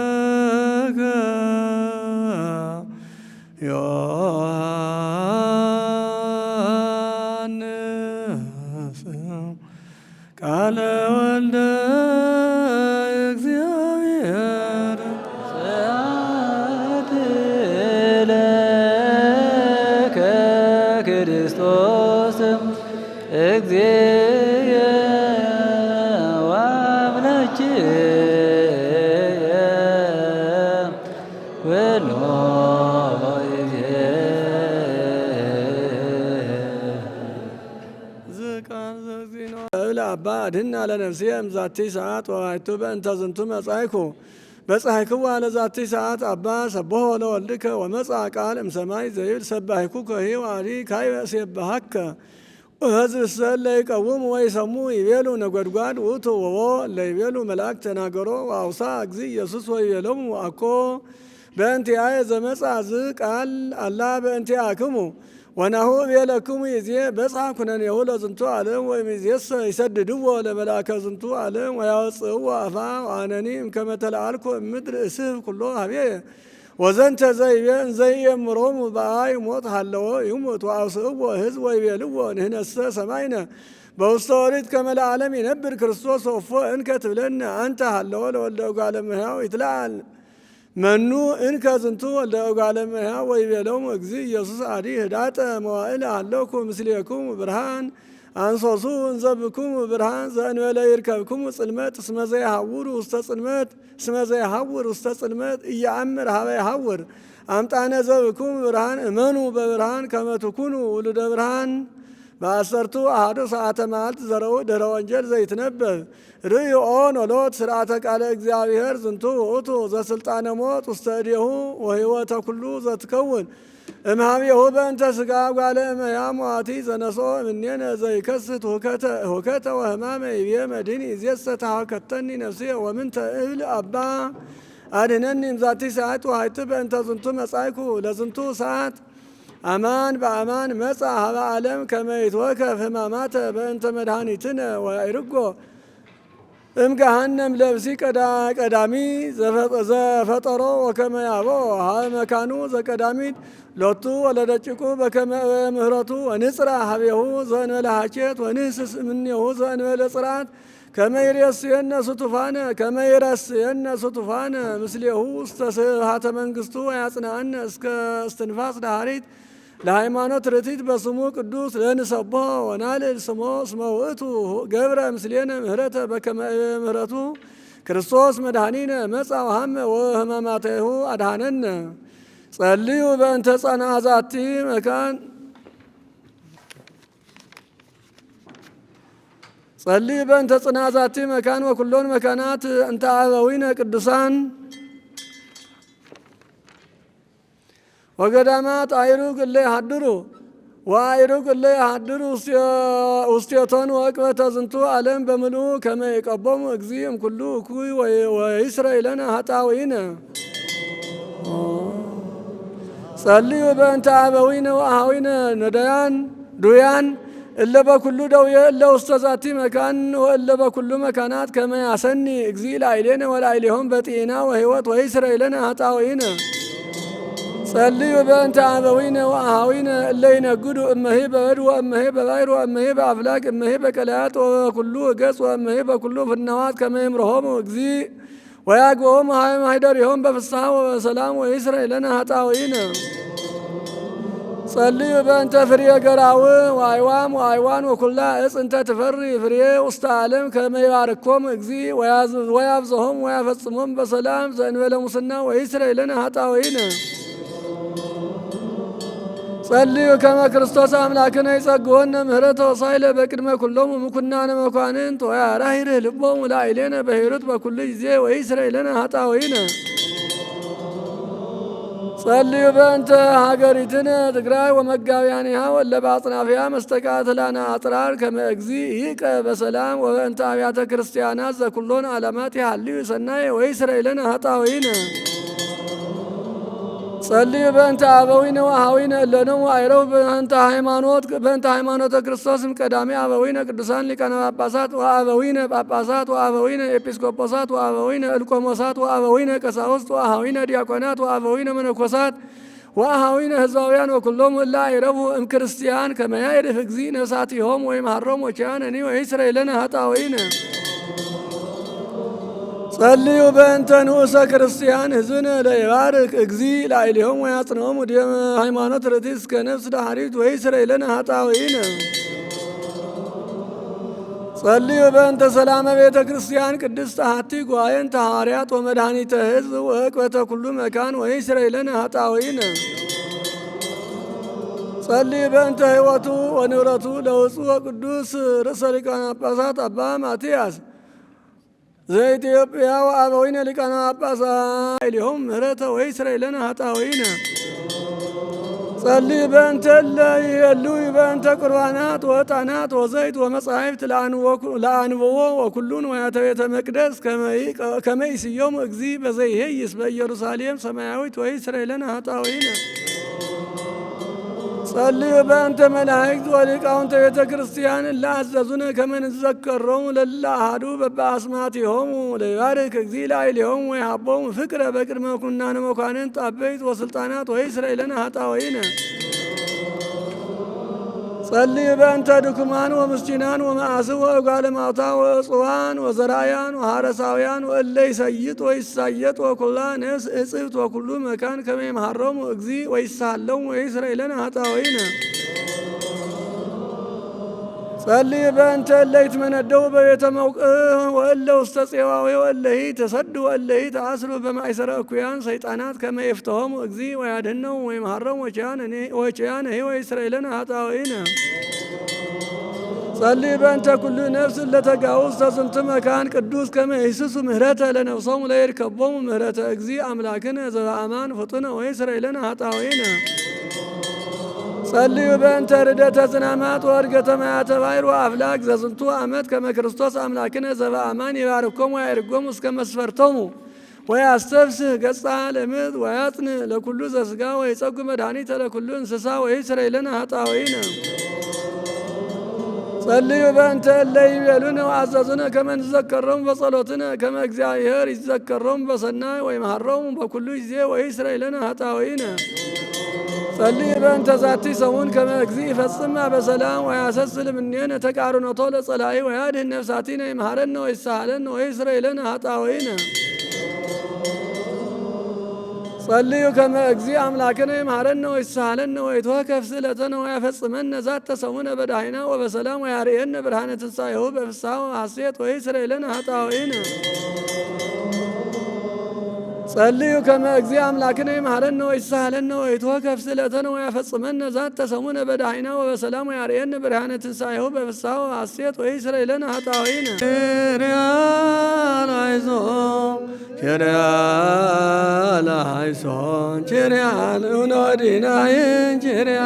ዘሰበከ ዮሐንስ ቃለ ወልደ እግዚአብሔር ስብሐት ለከ ክርስቶስ እግዚእ ወአምላክየ ኩሎ ጊዜ። ዝቃል ዘግዚኖ እብል አባ አድኅና ለነፍስየ እምዛቲ ሰዓት ወባሕቱ በእንተ ዝንቱ መጻእኩ በጻሕክዋ ለዛቲ ሰዓት አባ ሰብሖ ለወልድከ ወመጽአ ቃል እምሰማይ ዘይብል ሰባሕኩከ ሂዋሪ ካይበ እሴብሐከ ወሕዝብሰ እለ ይቀውሙ ወይሰሙ ይቤሉ ነጐድጓድ ውእቱ ወቦ እለ ይቤሉ መልአክ ተናገሮ ወአውሳ እግዚእ ኢየሱስ ወይቤሎሙ አኮ በእንቲአየ ዘመጽአ ዝቃል አላ በእንቲአክሙ ወናሁ እቤለክሙ ይእዜ በጽሐ ኩነኔሁ ለዝንቱ ዓለም ወይእዜሰ ይሰድድዎ ለመልአከ ዝንቱ ዓለም ወያወፅእዎ አፋ ወአነኒ እምከመ ተለአልኩ እምድር እስህብ ኩሎ ኀቤየ ወዘንተ ዘይቤ እንዘይእምሮሙ በአይ ሞት ሃለዎ ይሙት ወአውስእዎ ሕዝብ ወይቤልዎ ንሕነሰ ሰማይነ በውስተ ኦሪት ከመ ለዓለም ይነብር ክርስቶስ ወፎ እንከ ትብለነ አንተ ሃለዎ ለወልደ እጓለ እመሕያው ይትለዓል መኑ እንከ ዝንቱ ወልደ እጓለ እመሕያው ወይቤሎሙ እግዚእ ኢየሱስ አዲ ህዳጠ መዋዕል አለኩ ምስሌክሙ ብርሃን አንሶሱ እንዘብክሙ ብርሃን ዘእንበለ ይርከብክሙ ጽልመት እስመ ዘይሐውር ውስተ ጽልመት ኢየአምር ሀበ ይሐውር አምጣነ ዘብክሙ ብርሃን እመኑ በብርሃን ከመ ትኩኑ ውሉደ ብርሃን። በአሰርቱ አሐዱ ሰዓተ መዓልት ዘረው ድኅረ ወንጌል ዘይትነበብ ርእዮ ኖሎት ስርዓተ ቃለ እግዚአብሔር ዝንቱ ውእቱ ዘስልጣነ ሞት ውስተ እዴሁ ወሕይወተ ኩሉ ዘትከውን እምኀቤሁ በእንተ ሥጋ እጓለ እመሕያው ሞዓቲ ዘነሶ እምኔነ ዘይከስት ሁከተ ወሕማመ ይቤ መድኅኒ ይእዜሰ ተሐወከተኒ ነፍስየ ወምንተ እብል አባ አድኅነኒ እምዛቲ ሰዓት ወሀይት በእንተ ዝንቱ መጻእኩ ለዝንቱ ሰዓት አማን በአማን መጽአ ሀበ ዓለም ከመ ይትወከፍ ሕማማተ በእንተ መድኃኒትነ ወያዕርጎ እምገሃነም ለብሲ ቀዳሚ ዘፈጠሮ ወከመ ያቦ ሀበ መካኑ ዘቀዳሚት ሎቱ ወለደጭቁ በከመ ምሕረቱ ወንጽራ ሀቤሁ ዘእንበለ ሀኬት ወንህስስ እምኔሁ ዘእንበለ ጽርዓት ከመ ይሬስየነ ስቱፋነ ምስሌሁ ውስተ ስብሐተ መንግሥቱ ወያጽንዐነ እስከ እስትንፋስ ዳሃሪት ለሃይማኖት ርቲት በስሙ ቅዱስ ለንሰብሖ ወናልዕል ስሞ እስመ ውእቱ ገብረ ምስሌነ ምህረተ በከመ ምህረቱ ክርስቶስ መድኃኒነ መጽአ ወሐመ ወሕማማቲሁ አድኀነነ። ጸልዩ በእንተ ጸንዐ ዛቲ መካን ጸልዩ በእንተ ጽንዐ ዛቲ መካን ወኩሎን መካናት እንተ አበዊነ ቅዱሳን ወገዳማት አይሩግ እለ ይሃድሩ ወአይሩግ እለ ይሃድሩ ውስቴቶን ወዕቅበተ ዝንቱ ዓለም በምልኡ ከመ ይቀቦሙ እግዚእ እምኩሉ እኩይ ወይስረይ ለነ ኃጣውኢነ። ጸልዩ በእንተ አበዊነ ወአኀዊነ ነዳያን ዱያን እለ በኩሉ ደውየ እለ ውስተ ዛቲ መካን ወእለ በኩሉ መካናት ከመ ያሰኒ እግዚእ ላዕሌነ ወላዕሌሆም በጤና ወሕይወት ወይስረይ ለነ ኃጣውኢነ። ጸልዩ በእንተ አበዊነ ወአኀዊነ እለ ይነግዱ እመሂ በእድ ወእመሂ በባሕር ወእመሂ በአፍላክ እመሂ በቀላያት ወበኩሉ ገጽ ወእመሂ በኩሉ ፍናዋት ከመ ይምርሖሙ እግዚእ ወያግቦሙ ሀበ ማኅደሪሆም በፍስሐ ወበሰላም ወይስረይ ለነ ኃጣውኢነ። ጸልዩ በእንተ ፍሬ ገራው ወአዕዋም ወአዕዋን ወኩላ ዕፅ እንተ ትፈሪ ፍሬ ውስተ ዓለም ከመ ይባርኮሙ እግዚእ ወያብዝሖም ወያፈጽሞም በሰላም ዘእንበለ ሙስና ወይስረይ ለነ ኃጣውኢነ። ጸልዩ ከመ ክርስቶስ አምላክነ ይጸግወነ ምህረተ ወሳይለ በቅድመ ኩሎሙ ምኩናነ መኳንንት ወያራሂርህ ልቦሙ ላዕሌነ በሂሩት በኩሉ ጊዜ ወይስረይ ለነ ኃጣውኢነ። ጸልዩ በእንተ ሀገሪትነ ትግራይ ወመጋቢያኒሃ ወለ በአጽናፊያ መስተቃትላና አጥራር ከመ እግዚእ ይቀ በሰላም ወበእንተ አብያተ ክርስቲያናት ዘኩሎን ዓለማት ያህልዩ ሰናይ ወይስረይለነ ኃጣውኢነ ጸልዩ በእንተ አበዊነ ወአኀዊነ እለነሙ አይረው በእንተ ሃይማኖተ ክርስቶስም ቀዳሚ አበዊነ ቅዱሳን ሊቃነ ጳጳሳት ወአበዊነ ጳጳሳት ወአበዊነ ኤጲስቆጶሳት ወአበዊነ እልቆሞሳት ወአበዊነ ቀሳውስት ወአኀዊነ ዲያቆናት ወአበዊነ መነኮሳት ወአኀዊነ ህዝባውያን ወኩሎም እለ አይረቡ እምክርስቲያን ከመ ያዕርፍ እግዚእ ነፍሳቲሆሙ ወይምሃሮሙ ወኪያነኒ ወይስረይለነ ኃጣውኢነ ጸልዩ በእንተ ንዑሰ ክርስቲያን ህዝብነ ለይባርክ እግዚእ ላዕሌሆሙ ወያጽንዖሙ ዲበ ሃይማኖት ርትዕት እስከ ነፍስ ዳሃሪት ወይስረይለነ ኃጣውኢነ ጸልዩ በእንተ ሰላመ ቤተ ክርስቲያን ቅድስት አሐቲ ጓየንተ ሐዋርያት ወመድኃኒተ ሕዝብ ወዕቅበተ ኩሉ መካን ወይስረይለነ ኃጣውኢነ ጸልዩ በእንተ ሕይወቱ ወንብረቱ ለውፁእ ወቅዱስ ርእሰ ሊቃነ ጳጳሳት አባ ማትያስ ዘኢትዮጵያ ወአበዊነ ሊቃነ ጳጳሳት ኢሊሆም ምህረተ ወይስረይለነ ኃጣውኢነ ጸልዩ በእንተ እለ ይሄልዩ በእንተ ቁርባናት ወዕጣናት ወዘይት ወመጻሕፍት ለአንብቦ ወኩሉን ወያተ ቤተ መቅደስ ከመ ይስዮሙ እግዚእ በዘይሄይስ በኢየሩሳሌም ሰማያዊት ወይስረይለነ ኃጣውኢነ ጸልዩ በእንተ መላእክት ወሊቃውንተ ቤተ ክርስቲያን ለአዘዙነ ከመ ንዘከሮሙ ለእለ አሐዱ በበአስማቲሆሙ ለይባርክ እግዚእ ላዕሌሆሙ ወይሃቦሙ ፍቅረ በቅድመ ኩናነ መኳንንት አበይት ወስልጣናት ወይስረይለነ ኃጣውኢነ ጸልዩ በእንተ ድኩማን ወምስኪናን ወመዓስብ ወእጓለ እማውታ ወእጹዋን ወዘራያን ወሐረሳውያን ወእለ ይሰይጥ ወይሳየጥ ወኩላ ነፍስ እጽብት ወኩሉ መካን ከመ ይምሃሮሙ እግዚእ ወይሳሃሎሙ ወይስረይለነ ኃጣውኢነ ጸልዩ በእንተ እለ ይትመነደው በቤተ መውቅዕ ወእለ ውስተ ፄዋዌ ወእለሂ ተሰዱ ወእለሂ ተአስሩ በማእሰረ እኩያን ሰይጣናት ከመ ይፍትሖሙ እግዚእ ወያድኅኖሙ ወይምሃሮሙ ወኪያነሂ ወይስረይለነ ኃጣውኢነ ጸልዩ በእንተ ኩሉ ነፍስ ለተጋኡ ውስተ ዝንቱ መካን ቅዱስ ከመ ይህስሱ ምህረተ ለነፍሶሙ ለይርከቦሙ ምህረተ እግዚእ አምላክነ ዘበአማን ፍጡነ ወይስረይለነ ኃጣውኢነ ጸልዩ በእንተ ርደተ ዝናማት ወእርገተ ማያተ ባሕር ወአፍላክ ዘዝንቱ ዓመት ከመ ክርስቶስ አምላክነ ዘበአማን ይባርኮሙ ወያዕርጎሙ እስከ መስፈርቶሙ ወያስተፍስህ ገጸ ለምድር ወያጽን ለኩሉ ዘሥጋ ወይጸጉ መድኃኒተ ለኩሉ እንስሳ ወይስረይለነ ኃጣውኢነ ጸልዩ በእንተ እለ ይቤሉነ ወአዘዙነ ከመ ንዘከሮሙ በጸሎትነ ከመ እግዚአብሔር ይዘከሮሙ በሰናይ ወይምሃሮሙ በኩሉ ጊዜ ወይስረይለነ ኃጣውኢነ ጸልዩ በእንተ ዛቲ ሰሙን ከመ እግዚእ ይፈጽማ በሰላም ወያሰስል እምኔነ ተቃርኖቶ ለጸላኢ ወያድኅን ነፍሳቲነ ይምሃረነ ወይሳሃለነ ወይስረይለነ ኃጣውኢነ ጸልዩ ከመ እግዚእ አምላክነ ይምሃረነ ወይሳሃለነ ወይትወከፍ ስእለተነ ወያፈጽመነ ዛተ ሰሙነ በዳሂና ወበሰላም ወያርየነ ብርሃነ ትንሣኤሁ በፍስሐ ወሐሴት ወይስረይለነ ኃጣውኢነ ጸልዩ ከመ እግዚእ አምላክነ ይምሃረነ ወይሳሃለነ ወይትወከፍ ስእለተነ ወያፈጽመነ ዛተ ሰሙነ በዳሂና ወበሰላም ወያርየነ ብርሃነ ትንሣኤሁ በፍስሐ ወሐሴት ወይስረይለነ ኃጣውኢነ ኪርያ ላይሶን ኪርያ ንውኖዲናይን ኪርያ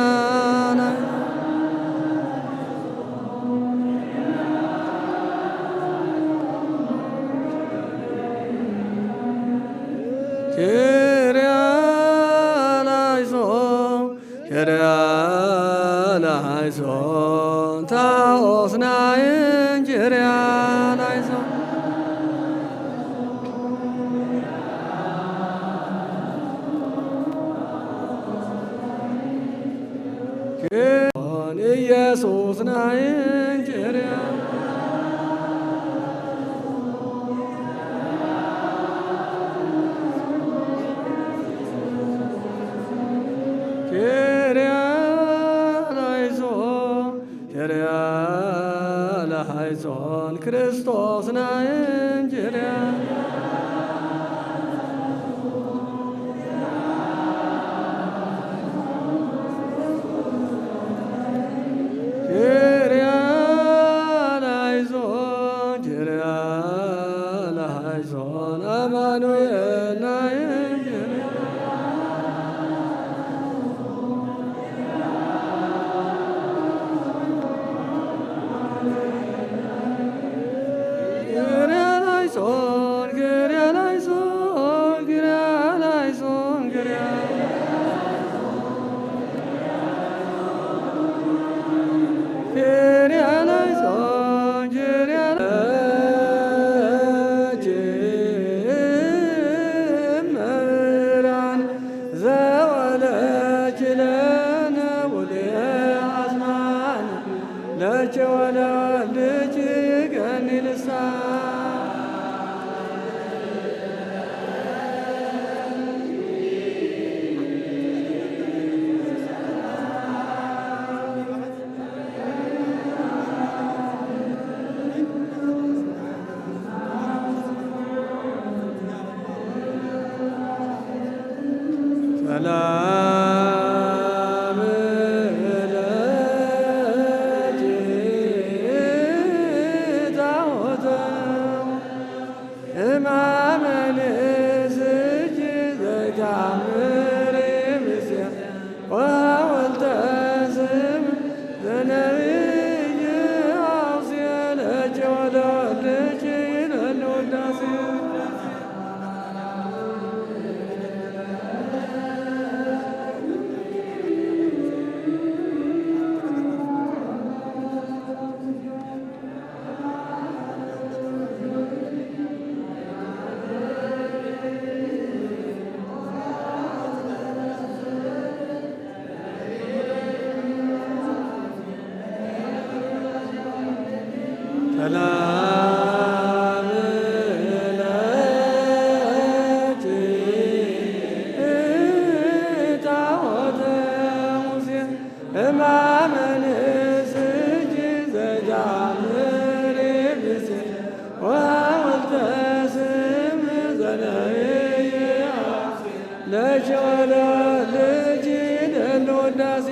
ኪርያ ላይሶን ኪርያ ላይሶን ታኦስናይን ኪርያ ላይሶን ኢየሱስ ናይን ኪርያ ኪርያ ላይሶን ኪርያ ላይሶን ክርስቶስ ናይን ኪርያ አማኑኤል ናይን ኪርያ ሰላም ለኪ ታቦተ እማመንስኪ ዘይታምሪ ምስያ ወወልተ ስም ዘነቢይ አውስየ ለኪ ወለወልድኪ ይለኒ ውዳሴ ሰላም ለኪ ታቦተ ሙሴ እማመንስኪ ዘይታምሪ ምስያ ወወልተ ስም ዘነቢይ ለኪ ወለወልድኪ ይለኒ ውዳሴ